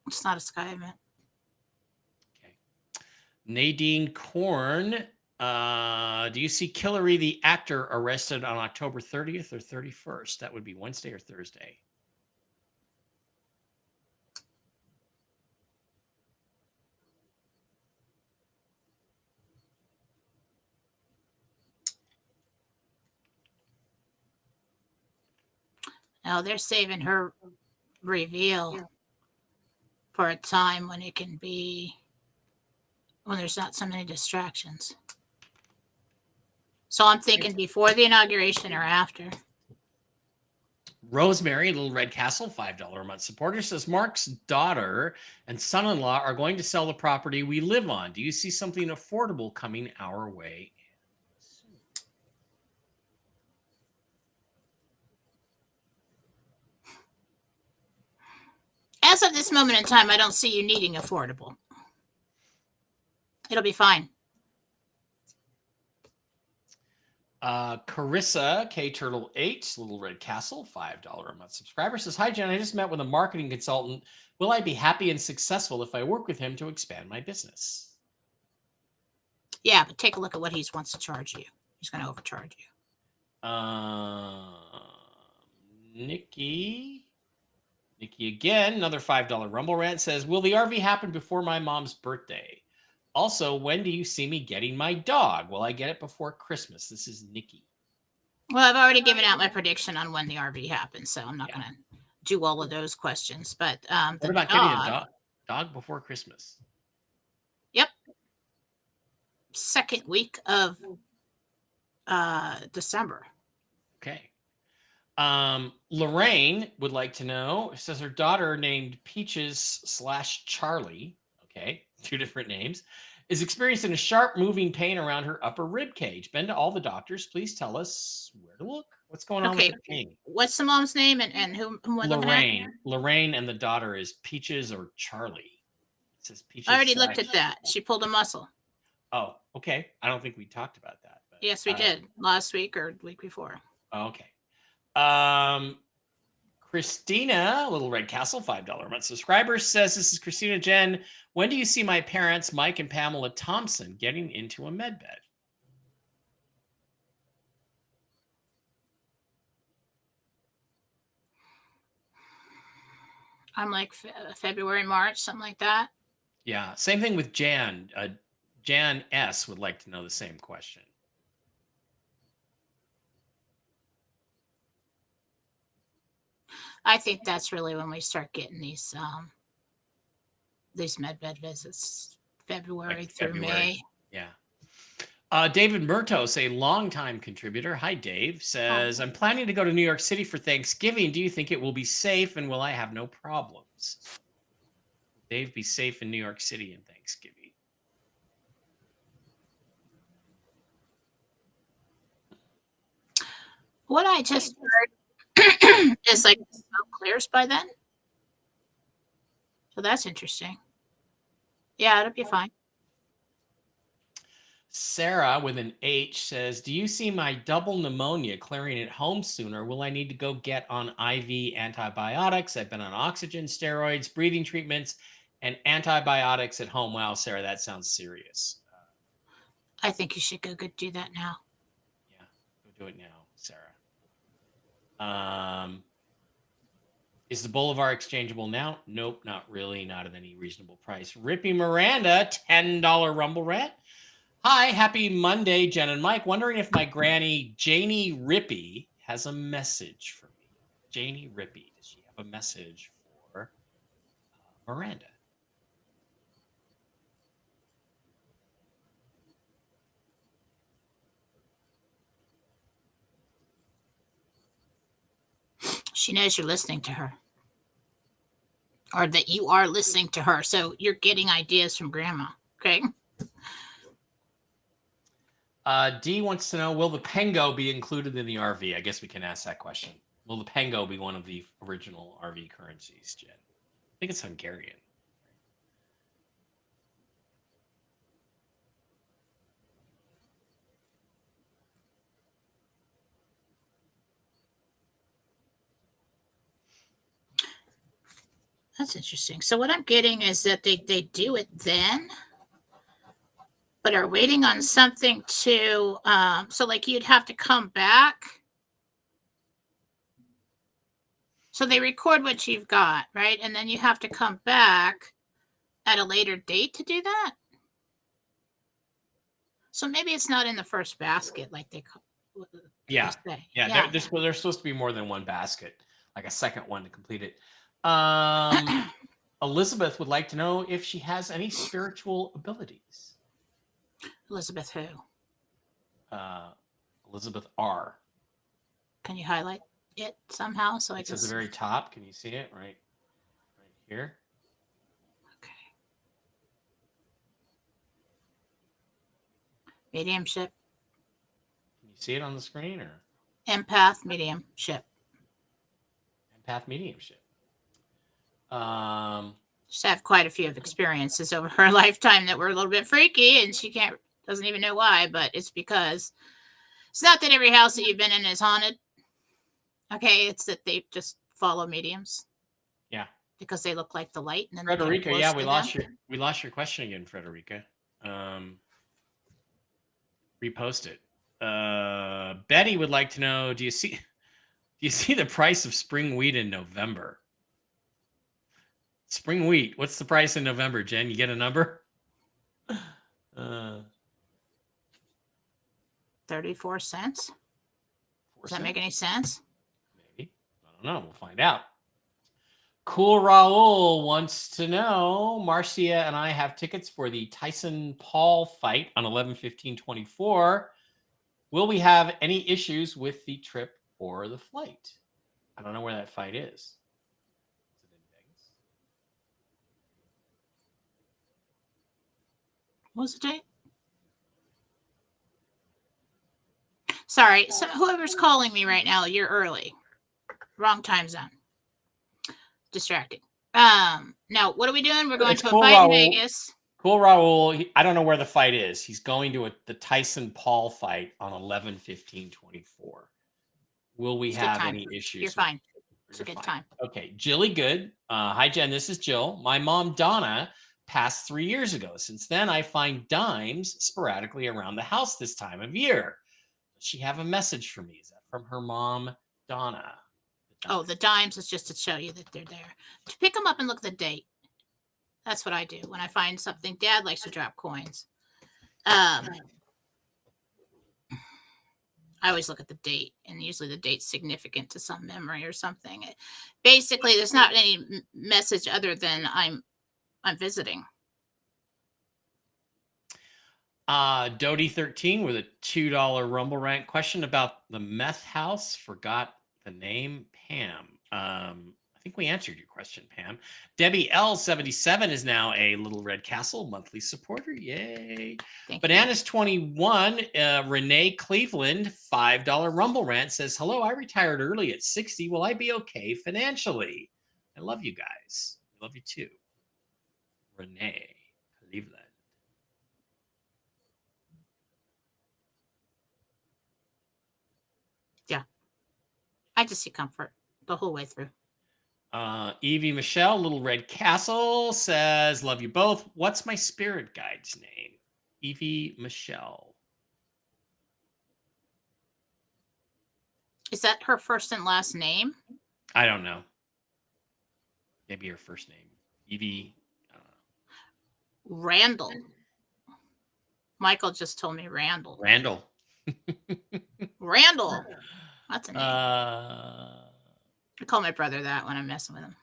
It's not a Sky event. Okay. Nadine Korn, do you see Killary, the actor, arrested on October 30th or 31st? That would be Wednesday or Thursday. No, they're saving her reveal for a time when it can be, when there's not so many distractions. So I'm thinking before the inauguration or after. Rosemary, Little Red Castle, $5 a month supporter, says Mark's daughter and son-in-law are going to sell the property we live on. Do you see something affordable coming our way? as of this moment in time, I don't see you needing affordable. It'll be fine. Carissa K Turtle 8 Little Red Castle $5 a month subscriber says, "Hi Jen, I just met with a marketing consultant. Will I be happy and successful if I work with him to expand my business?" Yeah, but take a look at what he wants to charge you. He's going to overcharge you. Nikki again, another $5 Rumble rant says, "Will the RV happen before my mom's birthday? Also, when do you see me getting my dog? Will I get it before Christmas?" This is Nikki. Well, I've already given out my prediction on when the RV happens, so I'm not going to do all of those questions. But what about getting a dog before Christmas? Yep. Second week of December. Okay. Lorraine would like to know, says her daughter named Peaches/Charlie, okay, 2 different names, is experiencing a sharp moving pain around her upper rib cage. Been to all the doctors. Please tell us where to look. What's going on with her pain? What's the mom's name and who we're looking at? Lorraine, and the daughter is Peaches or Charlie. It says Peaches. I already looked at that. She pulled a muscle. Oh, okay. I don't think we talked about that. But, yes, we did last week or the week before. Okay. Christina, Little Red Castle, $5 a month subscriber says, "This is Christina Jen. When do you see my parents, Mike and Pamela Thompson, getting into a med bed?" I'm like February, March, something like that. Yeah. Same thing with Jan. Jan S. would like to know the same question. I think that's really when we start getting these med bed visits, February through May. Yeah. David Murtos, a longtime contributor, hi Dave, says, "I'm planning to go to New York City for Thanksgiving. Do you think it will be safe and will I have no problems?" Dave, be safe in New York City in Thanksgiving. What I just heard is like the smoke clears by then. So that's interesting. Yeah, it'll be fine. Sarah with an H says, "Do you see my double pneumonia clearing at home sooner? Will I need to go get on IV antibiotics? I've been on oxygen, steroids, breathing treatments, and antibiotics at home." Wow, Sarah, that sounds serious. I think you should go do that now. Yeah, go do it now, Sarah. Is the Bolivar exchangeable now? Nope, not really. Not at any reasonable price. Rippy Miranda, $10 Rumble rant. "Hi, happy Monday, Jen and Mike. Wondering if my granny, Janie Rippy, has a message for me." Janie Rippy, does she have a message for Miranda? She knows you're listening to her, or that you are listening to her. So you're getting ideas from grandma. Okay. D wants to know, will the Pengo be included in the RV? I guess we can ask that question. Will the Pengo be one of the original RV currencies, Jen? I think it's Hungarian. That's interesting. So what I'm getting is that they do it then, but are waiting on something to, so like you'd have to come back. So they record what you've got, right? And then you have to come back at a later date to do that. So maybe it's not in the first basket like they Yeah. There's supposed to be more than one basket, like a second one to complete it. Elizabeth would like to know if she has any spiritual abilities. Elizabeth who? Elizabeth R. Can you highlight it somehow? So it's at the very top. Can you see it right here? Okay. Mediumship. Can you see it on the screen or? Empath mediumship. Empath mediumship. She's had quite a few of experiences over her lifetime that were a little bit freaky, and she doesn't even know why, but it's because it's not that every house that you've been in is haunted. Okay, it's that they just follow mediums. Yeah. Because they look like the light. And then Frederica, yeah, we lost your question again, Frederica. Repost it. Betty would like to know, do you see the price of spring wheat in November? Spring wheat, what's the price in November, Jen? You get a number? 34 cents. Does that make any sense? Maybe. I don't know. We'll find out. Cool Raul wants to know, Marcia and I have tickets for the Tyson Paul fight on 11/15/24. Will we have any issues with the trip or the flight? I don't know where that fight is. Is it in Vegas? What's the date? Sorry, so whoever's calling me right now, you're early. Wrong time zone. Distracting. Now, what are we doing? We're going to a fight in Vegas. Cool Raul, I don't know where the fight is. He's going to the Tyson Paul fight on 11/15/24. Will we have any issues? You're fine. It's a good time. Okay, Jilly Good. Hi, Jen. This is Jill. My mom, Donna, passed 3 years ago. Since then, I find dimes sporadically around the house this time of year. Does she have a message for me? Is that from her mom, Donna? Oh, the dimes is just to show you that they're there. To pick them up and look at the date. That's what I do when I find something. Dad likes to drop coins. I always look at the date, and usually the date's significant to some memory or something. Basically, there's not any message other than I'm visiting. Dodie13 with a $2 Rumble Rant question about the meth house. Forgot the name. Pam. I think we answered your question, Pam. Debbie L77 is now a Little Red Castle monthly supporter. Yay. Bananas 21, Renee Cleveland, $5 Rumble Rant says, hello, I retired early at 60. Will I be okay financially? I love you guys. I love you too. Renee Cleveland. Yeah. I just see comfort the whole way through. Evie Michelle, Little Red Castle says, love you both. What's my spirit guide's name? Evie Michelle. Is that her first and last name? I don't know. Maybe her first name. Evie. I don't know. Randall. Michael just told me Randall. Randall. Randall. That's a name. I call my brother that when I'm messing with him.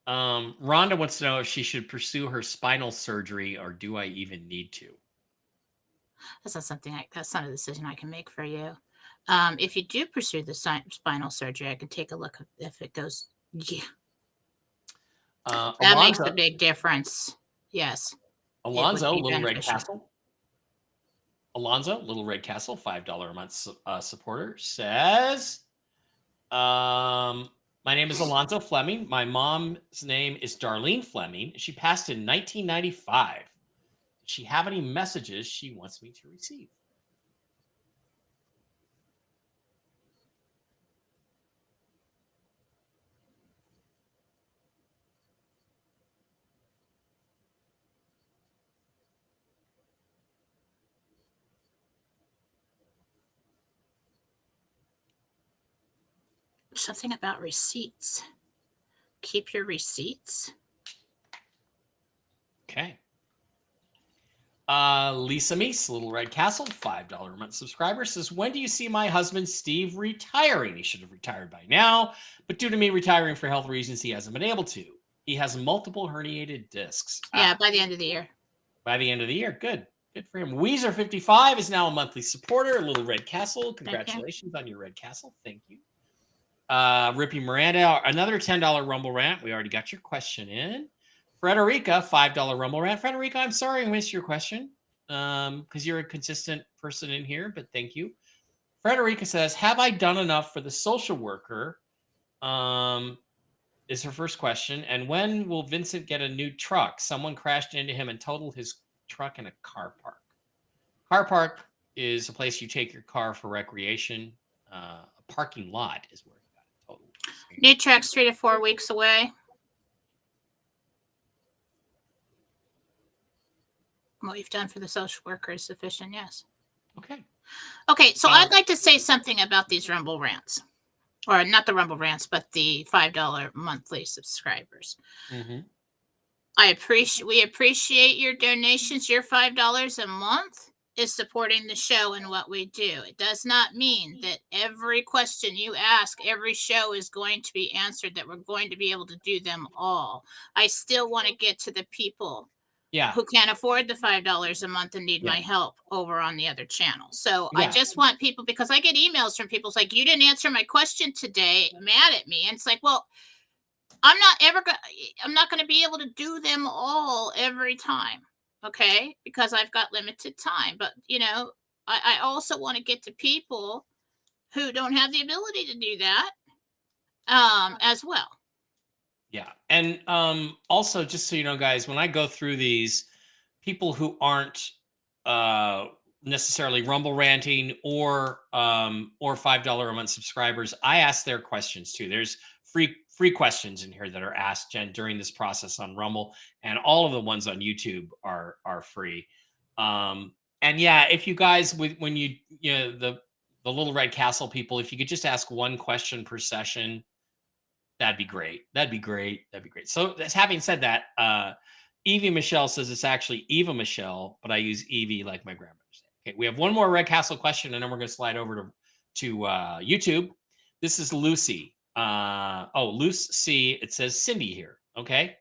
Rhonda wants to know if she should pursue her spinal surgery or do I even need to? That's not something that's not a decision I can make for you. If you do pursue the spinal surgery, I can take a look if it goes. Yeah. That makes a big difference. Yes. Alonzo, Little Red Castle. Alonzo, Little Red Castle, $5 a month supporter, says, my name is Alonzo Fleming. My mom's name is Darlene Fleming. She passed in 1995. Does she have any messages she wants me to receive? Something about receipts. Keep your receipts. Okay. Lisa Meese, Little Red Castle, $5 a month subscriber, says, when do you see my husband Steve retiring? He should have retired by now, but due to me retiring for health reasons, he hasn't been able to. He has multiple herniated discs. Yeah, by the end of the year. By the end of the year. Good. Good for him. Weezer55 is now a monthly supporter. Little Red Castle. Congratulations on your Red Castle. Thank you. Rippy Miranda, another $10 Rumble Rant. We already got your question in. Frederica, $5 Rumble Rant. Frederica, I'm sorry I missed your question because you're a consistent person in here, but thank you. Frederica says, have I done enough for the social worker is her first question. And when will Vincent get a new truck? Someone crashed into him and totaled his truck in a car park. Car park is a place you take your car for recreation. A parking lot is where he got it totaled. New truck's 3 to 4 weeks away. What you've done for the social worker is sufficient, yes. Okay. Okay, so I'd like to say something about these Rumble Rants. Or not the Rumble Rants, but the $5 monthly subscribers. Mm-hmm. We appreciate your donations. Your $5 a month is supporting the show and what we do. It does not mean that every question you ask, every show is going to be answered, that we're going to be able to do them all. I still want to get to the people who can't afford the $5 a month and need my help over on the other channel. So I just want people, because I get emails from people, it's like, you didn't answer my question today, mad at me. And it's like, well, I'm not going to be able to do them all every time. Okay. Because I've got limited time, but I also want to get to people who don't have the ability to do that, as well. Yeah. And also, just so you know, guys, when I go through these, people who aren't necessarily Rumble ranting or $5 a month subscribers, I ask their questions too. There's free questions in here that are asked, Jen, during this process on Rumble, and all of the ones on YouTube are free. And yeah, if you guys, when you the Little Red Castle people, if you could just ask one question per session, that'd be great. That'd be great. So, having said that, Evie Michelle says it's actually Eva Michelle, but I use Evie like my grandmother said. Okay, we have one more Red Castle question, and then we're going to slide over to YouTube. This is Lucy. Lucy. It says Cindy here. Okay.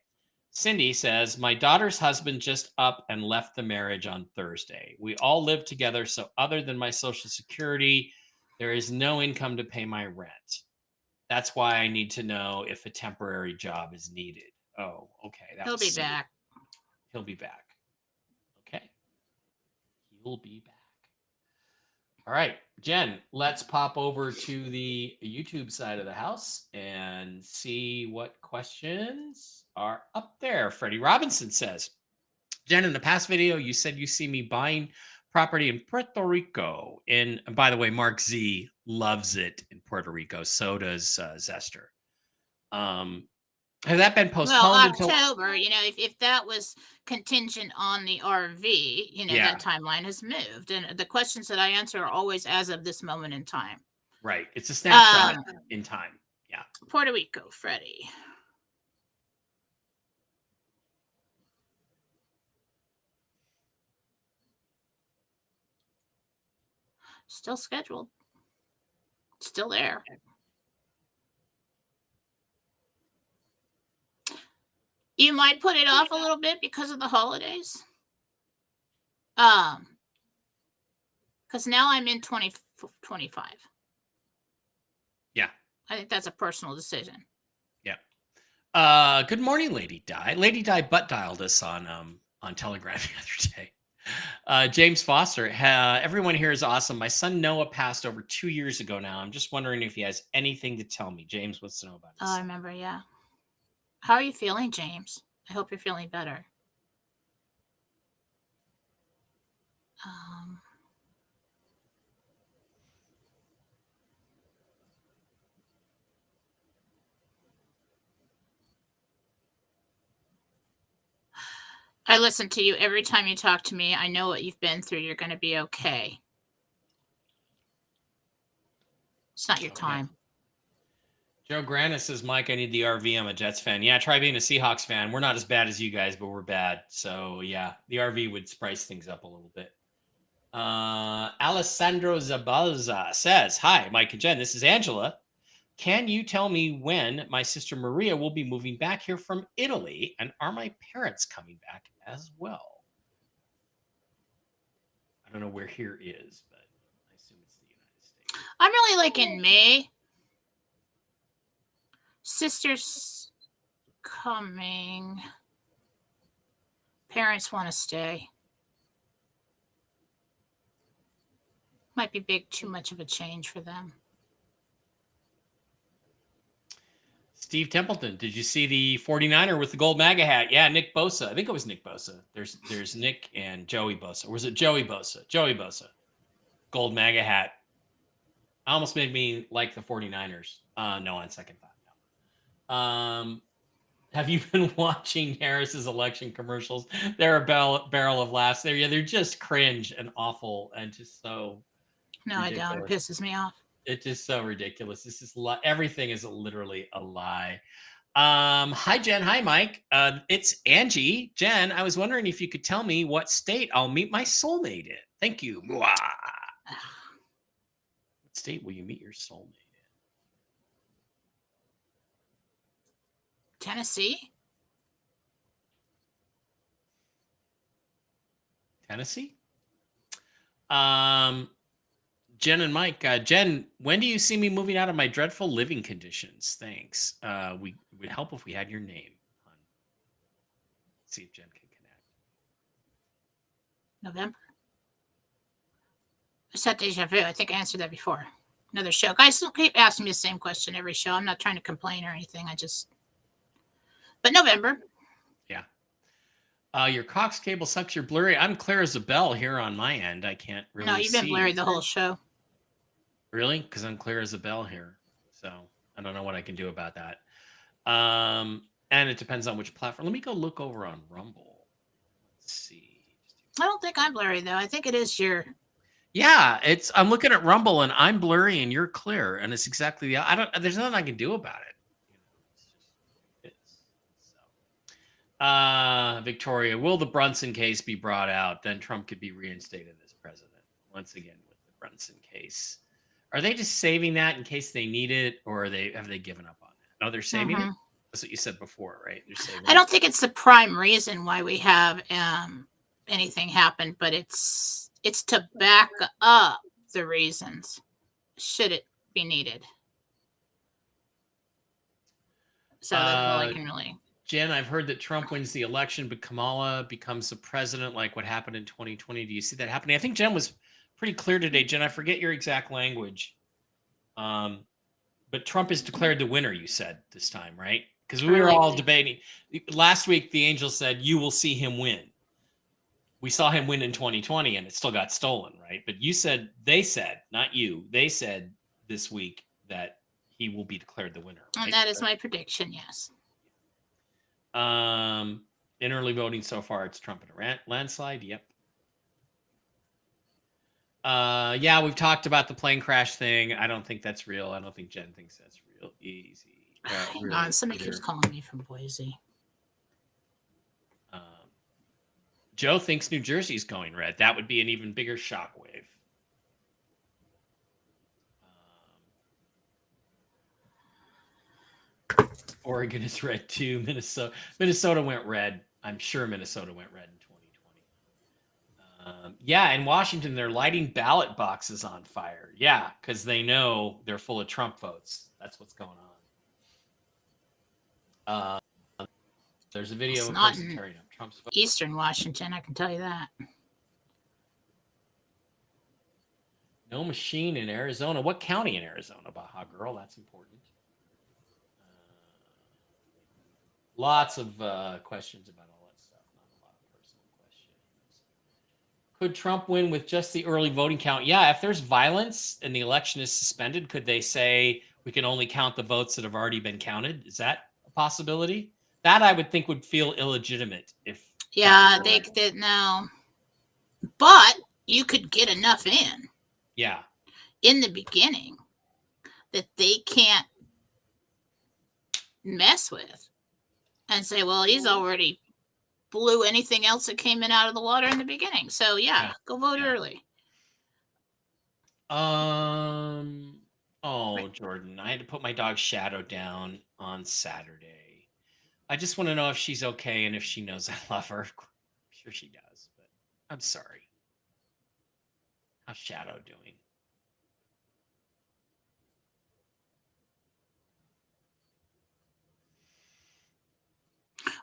Cindy says, my daughter's husband just up and left the marriage on Thursday. We all live together, so other than my Social Security, there is no income to pay my rent. That's why I need to know if a temporary job is needed. Oh, okay. He'll be back. He'll be back. Okay. He'll be back. All right, Jen, let's pop over to the YouTube side of the house and see what questions are up there. Freddie Robinson says, Jen, in the past video, you said you see me buying property in Puerto Rico. And by the way, Mark Z loves it in Puerto Rico. So does Zester. Has that been postponed until October? If that was contingent on the RV, that timeline has moved. And the questions that I answer are always as of this moment in time. Right. It's a snapshot in time. Yeah. Puerto Rico, Freddie. Still scheduled. Still there. You might put it off a little bit because of the holidays. Because now I'm in 2025. Yeah. I think that's a personal decision. Yeah. Good morning, Lady Di. Lady Di butt dialed us on Telegram the other day. James Foster, everyone here is awesome. My son Noah passed over 2 years ago now. I'm just wondering if he has anything to tell me. James wants to know about it. Oh, I remember, yeah. How are you feeling, James? I hope you're feeling better. I listen to you every time you talk to me. I know what you've been through. You're going to be okay. It's not your time. Joe Granis says, Mike, I need the RV. I'm a Jets fan. Yeah, try being a Seahawks fan. We're not as bad as you guys, but we're bad. So, yeah, the RV would spice things up a little bit. Alessandro Zabalza says, hi, Mike and Jen. This is Angela. Can you tell me when my sister Maria will be moving back here from Italy? And are my parents coming back as well? I don't know where here is, but I assume it's the United States. I'm really like in May. Sister's coming. Parents want to stay. Might be too much of a change for them. Steve Templeton, did you see the 49er with the gold MAGA hat? Yeah, Nick Bosa. I think it was Nick Bosa. There's Nick and Joey Bosa. Or was it Joey Bosa? Joey Bosa. Gold MAGA hat. Almost made me like the 49ers. No, on second thought. No. Have you been watching Harris's election commercials? They're a barrel of laughs. They're just cringe and awful and just so No, ridiculous. I don't. It pisses me off. It's just so ridiculous. This is everything is literally a lie. Hi Jen, hi Mike. It's Angie. Jen, I was wondering if you could tell me what state I'll meet my soulmate in. Thank you. Mwah. What state will you meet your soulmate in? Tennessee. Tennessee? Jen and Mike. Jen, when do you see me moving out of my dreadful living conditions? Thanks. We would help if we had your name. Let's see if Jen can connect. November. I said deja vu. I think I answered that before. Another show. Guys, don't keep asking me the same question every show. I'm not trying to complain or anything. But November. Yeah. Your Cox cable sucks. You're blurry. I'm clear as a bell here on my end. I can't really see. No, you've been blurry the whole show. Really? Because I'm clear as a bell here. So I don't know what I can do about that. And it depends on which platform. Let me go look over on Rumble. Let's see. I don't think I'm blurry, though. I think it is your... Yeah, I'm looking at Rumble and I'm blurry and you're clear. And it's exactly there's nothing I can do about it. Victoria, will the Brunson case be brought out? Then Trump could be reinstated as president once again with the Brunson case. Are they just saving that in case they need it, or have they given up on that? No, they're saving it. That's what you said before, right? They're saving I don't think it's the prime reason why we have anything happen, but it's to back up the reasons should it be needed. So that's all I can really. Jen, I've heard that Trump wins the election, but Kamala becomes the president, like what happened in 2020. Do you see that happening? I think Jen was pretty clear today. Jen, I forget your exact language. But Trump is declared the winner, you said this time, right? Because we were all debating. Last week, the angel said, you will see him win. We saw him win in 2020, and it still got stolen, right? But they said, not you, they said this week that he will be declared the winner. Right? And that is my prediction, yes. In early voting so far, it's Trump in a landslide. Yep. Yeah, we've talked about the plane crash thing. I don't think that's real. I don't think Jen thinks that's real. Easy. Hang on, somebody keeps calling me from Boise. Joe thinks New Jersey's going red. That would be an even bigger shockwave. Oregon is red too. Minnesota went red. I'm sure Minnesota went red in 2020. Yeah, in Washington, they're lighting ballot boxes on fire. Yeah, because they know they're full of Trump votes. That's what's going on. There's a video of not tearing up Trump's vote. Eastern Washington, I can tell you that. No machine in Arizona. What county in Arizona, Baja Girl? That's important. Lots of questions about all that stuff. Not a lot of personal questions. Could Trump win with just the early voting count? Yeah, if there's violence and the election is suspended, could they say we can only count the votes that have already been counted? Is that a possibility? That I would think would feel illegitimate if. Yeah, they did no. But you could get enough in. Yeah. In the beginning that they can't mess with and say, well, he's already blew anything else that came in out of the water in the beginning. So yeah. Go vote early. Oh, Jordan, I had to put my dog Shadow down on Saturday. I just want to know if she's okay and if she knows I love her. I'm sure she does, but I'm sorry. How's Shadow doing?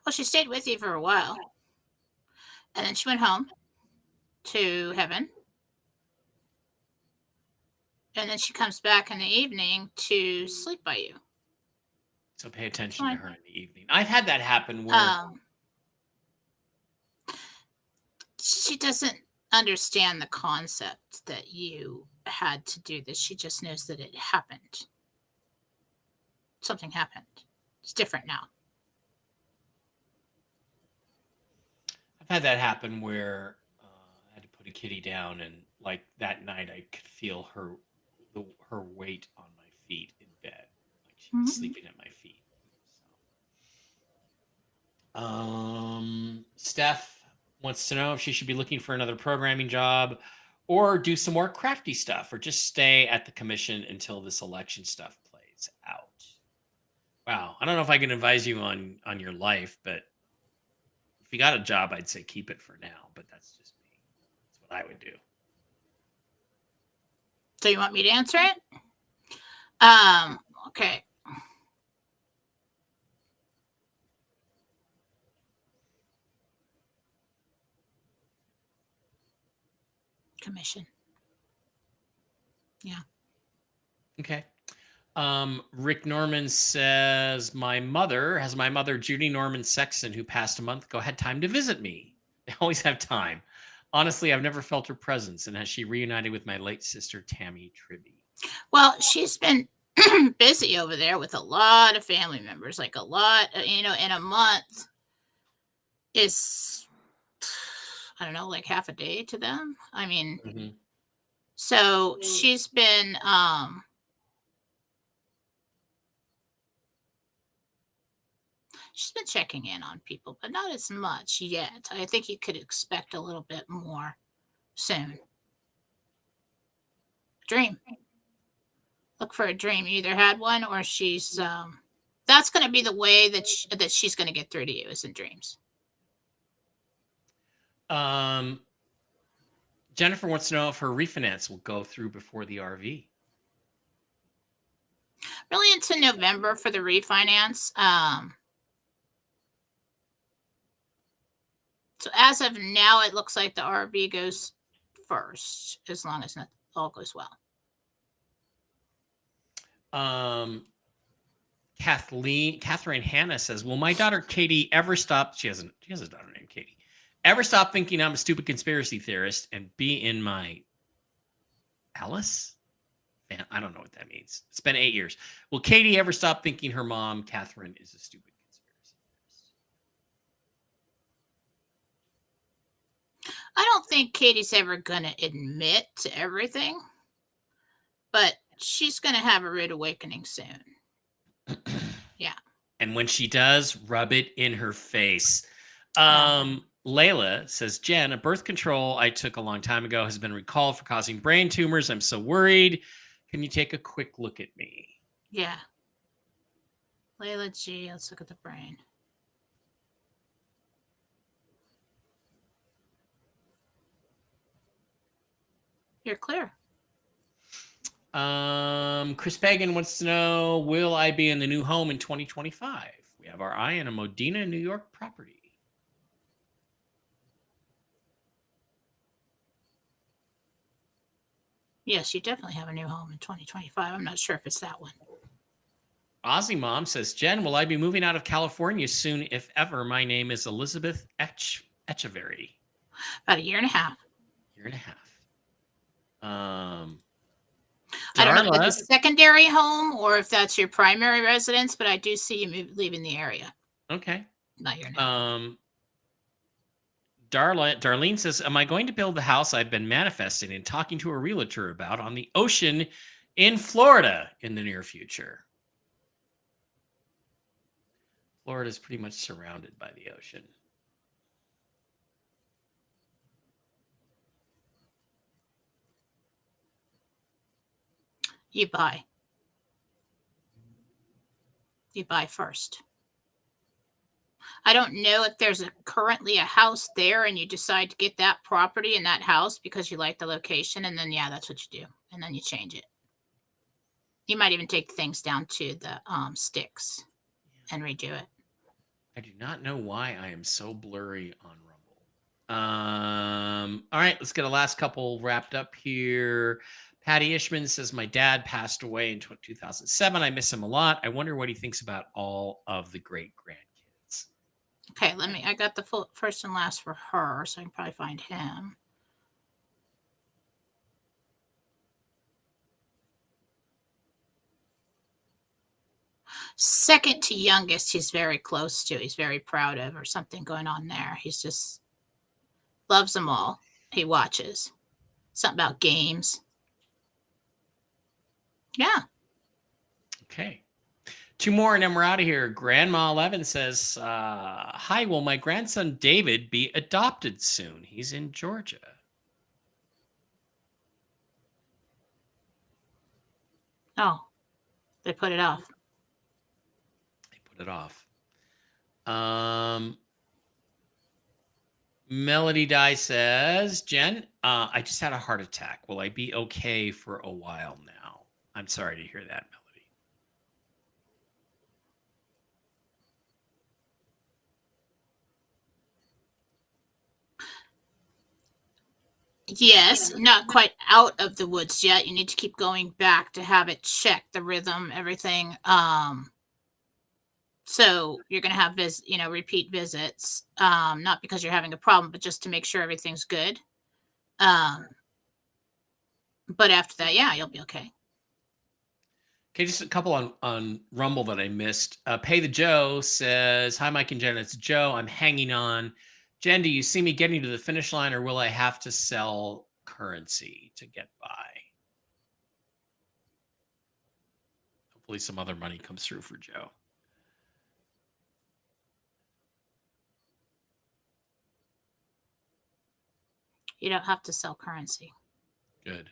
Well, she stayed with you for a while. And then she went home to heaven. And then she comes back in the evening to sleep by you. So pay attention to her in the evening. I've had that happen where she doesn't understand the concept that you had to do this. She just knows that it happened. Something happened. It's different now. I've had that happen where I had to put a kitty down, and like that night, I could feel her weight on my feet in bed, like she was sleeping at my feet. So, Steph wants to know if she should be looking for another programming job, or do some more crafty stuff, or just stay at the commission until this election stuff plays out. Wow, I don't know if I can advise you on your life, but if you got a job, I'd say keep it for now, but that's just me. That's what I would do. So you want me to answer it? Okay. Commission. Yeah. Okay. Rick Norman says, my mother, Judy Norman Sexton, who passed a month ago, had time to visit me. They always have time. Honestly, I've never felt her presence, and has she reunited with my late sister, Tammy Tribby? Well, she's been busy over there with a lot of family members, like a lot, in a month is, I don't know, like half a day to them. I mean, so she's been, checking in on people, but not as much yet. I think you could expect a little bit more soon. Dream. Look for a dream. You either had one or she's, that's going to be the way that she's going to get through to you, is in dreams. Jennifer wants to know if her refinance will go through before the RV. Really into November for the refinance. So as of now, it looks like the RV goes first, as long as all goes well. Catherine Hannah says, will my daughter Katie ever stop? She has a daughter named Katie. Ever stop thinking I'm a stupid conspiracy theorist and be in my Alice? I don't know what that means. It's been 8 years. Will Katie ever stop thinking her mom, Catherine, is a stupid conspiracy theorist? I don't think Katie's ever going to admit to everything, but she's going to have a rude awakening soon. Yeah. And when she does, rub it in her face. Layla says, Jen, a birth control I took a long time ago has been recalled for causing brain tumors. I'm so worried. Can you take a quick look at me? Yeah. Layla G, let's look at the brain. You're clear. Chris Pagan wants to know, will I be in the new home in 2025? We have our eye on a Modena, New York property. Yes, you definitely have a new home in 2025. I'm not sure if it's that one. Aussie Mom says, Jen, will I be moving out of California soon, if ever? My name is Elizabeth Echeverry. About a year and a half. I don't know if that's a secondary home or if that's your primary residence, but I do see you leaving the area. Okay. Not your name. Darlene says, am I going to build the house I've been manifesting and talking to a realtor about on the ocean in Florida in the near future? Florida is pretty much surrounded by the ocean. You buy. You buy first. I don't know if there's currently a house there and you decide to get that property and that house because you like the location, and then, yeah, that's what you do. And then you change it. You might even take things down to the sticks and redo it. I do not know why I am so blurry on Rumble. All right, let's get a last couple wrapped up here. Hattie Ishman says, my dad passed away in 2007. I miss him a lot. I wonder what he thinks about all of the great grandkids. Okay, I got the full first and last for her, so I can probably find him. Second to youngest, he's very close to. He's very proud of, or something going on there. He's just loves them all. He watches. Something about games. Yeah. Okay. 2 more and then we're out of here. Grandma 11 says, hi, will my grandson David be adopted soon? He's in Georgia. Oh, they put it off. They put it off. Melody Dye says, Jen, I just had a heart attack. Will I be okay for a while now? I'm sorry to hear that, Melody. Yes, not quite out of the woods yet. You need to keep going back to have it checked, the rhythm, everything. So you're going to have repeat visits, not because you're having a problem, but just to make sure everything's good. But after that, yeah, you'll be okay. Okay, just a couple on Rumble that I missed. Pay the Joe says, hi, Mike and Jen. It's Joe. I'm hanging on. Jen, do you see me getting to the finish line, or will I have to sell currency to get by? Hopefully some other money comes through for Joe. You don't have to sell currency. Good.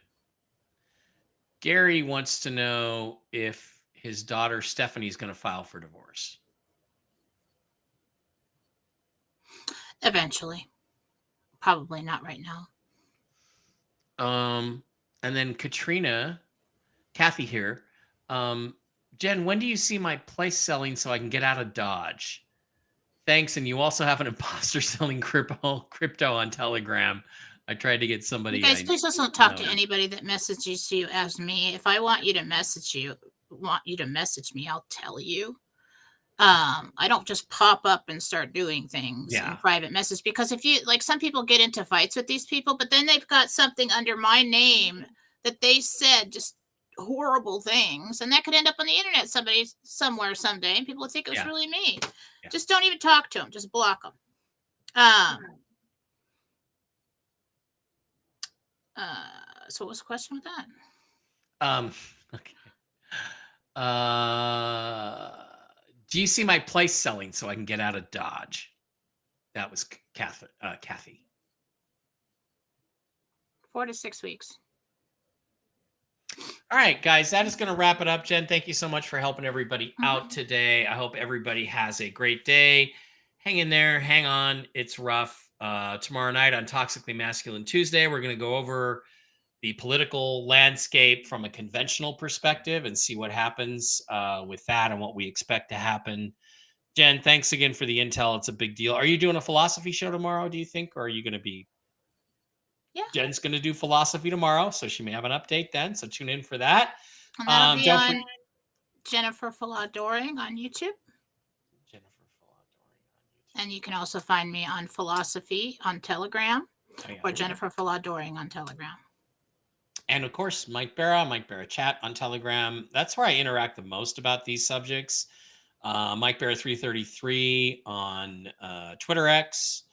Gary wants to know if his daughter Stephanie's going to file for divorce. Eventually. Probably not right now. And then Kathy here. Jen, when do you see my place selling so I can get out of Dodge? Thanks. And you also have an imposter selling crypto on Telegram. I tried to get somebody. You guys, please just don't talk to anybody that messages you as me. If I want you to message me, I'll tell you. I don't just pop up and start doing things in private message, because if you some people get into fights with these people, but then they've got something under my name that they said just horrible things, and that could end up on the internet somewhere someday, and people would think it was really me. Yeah. Just don't even talk to them. Just block them. So what was the question with that? Okay. Do you see my place selling so I can get out of Dodge? That was Kathy. 4 to 6 weeks. All right, guys, that is going to wrap it up. Jen, thank you so much for helping everybody out today. I hope everybody has a great day. Hang in there. Hang on. It's rough. Tomorrow night on Toxically Masculine Tuesday, we're going to go over the political landscape from a conventional perspective and see what happens with that and what we expect to happen. Jen, thanks again for the intel. It's a big deal. Are you doing a philosophy show tomorrow, do you think? Or are you going to be... Yeah. Jen's going to do philosophy tomorrow, so she may have an update then. So tune in for that. And that'll be on Jennifer Faladoring on YouTube. And you can also find me on Philosophy on Telegram or Jennifer Faladoring on Telegram. And of course, Mike Barra Chat on Telegram. That's where I interact the most about these subjects. Mike Barra 333 on Twitter X,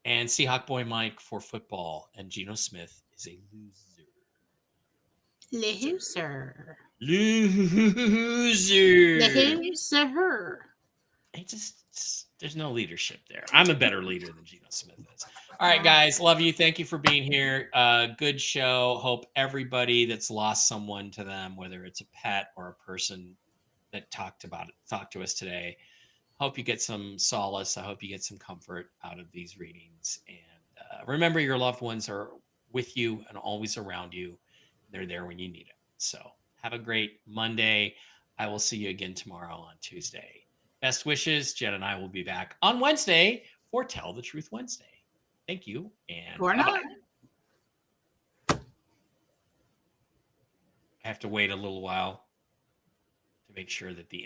and Seahawk Boy Mike for football. And Geno Smith is a loser. It just, there's no leadership there. I'm a better leader than Geno Smith is. All right, guys. Love you. Thank you for being here. Good show. Hope everybody that's lost someone to them, whether it's a pet or a person that talked to us today, hope you get some solace. I hope you get some comfort out of these readings. And remember, your loved ones are with you and always around you. They're there when you need them. So have a great Monday. I will see you again tomorrow on Tuesday. Best wishes. Jen and I will be back on Wednesday for Tell the Truth Wednesday. Thank you. And or not. I have to wait a little while to make sure that the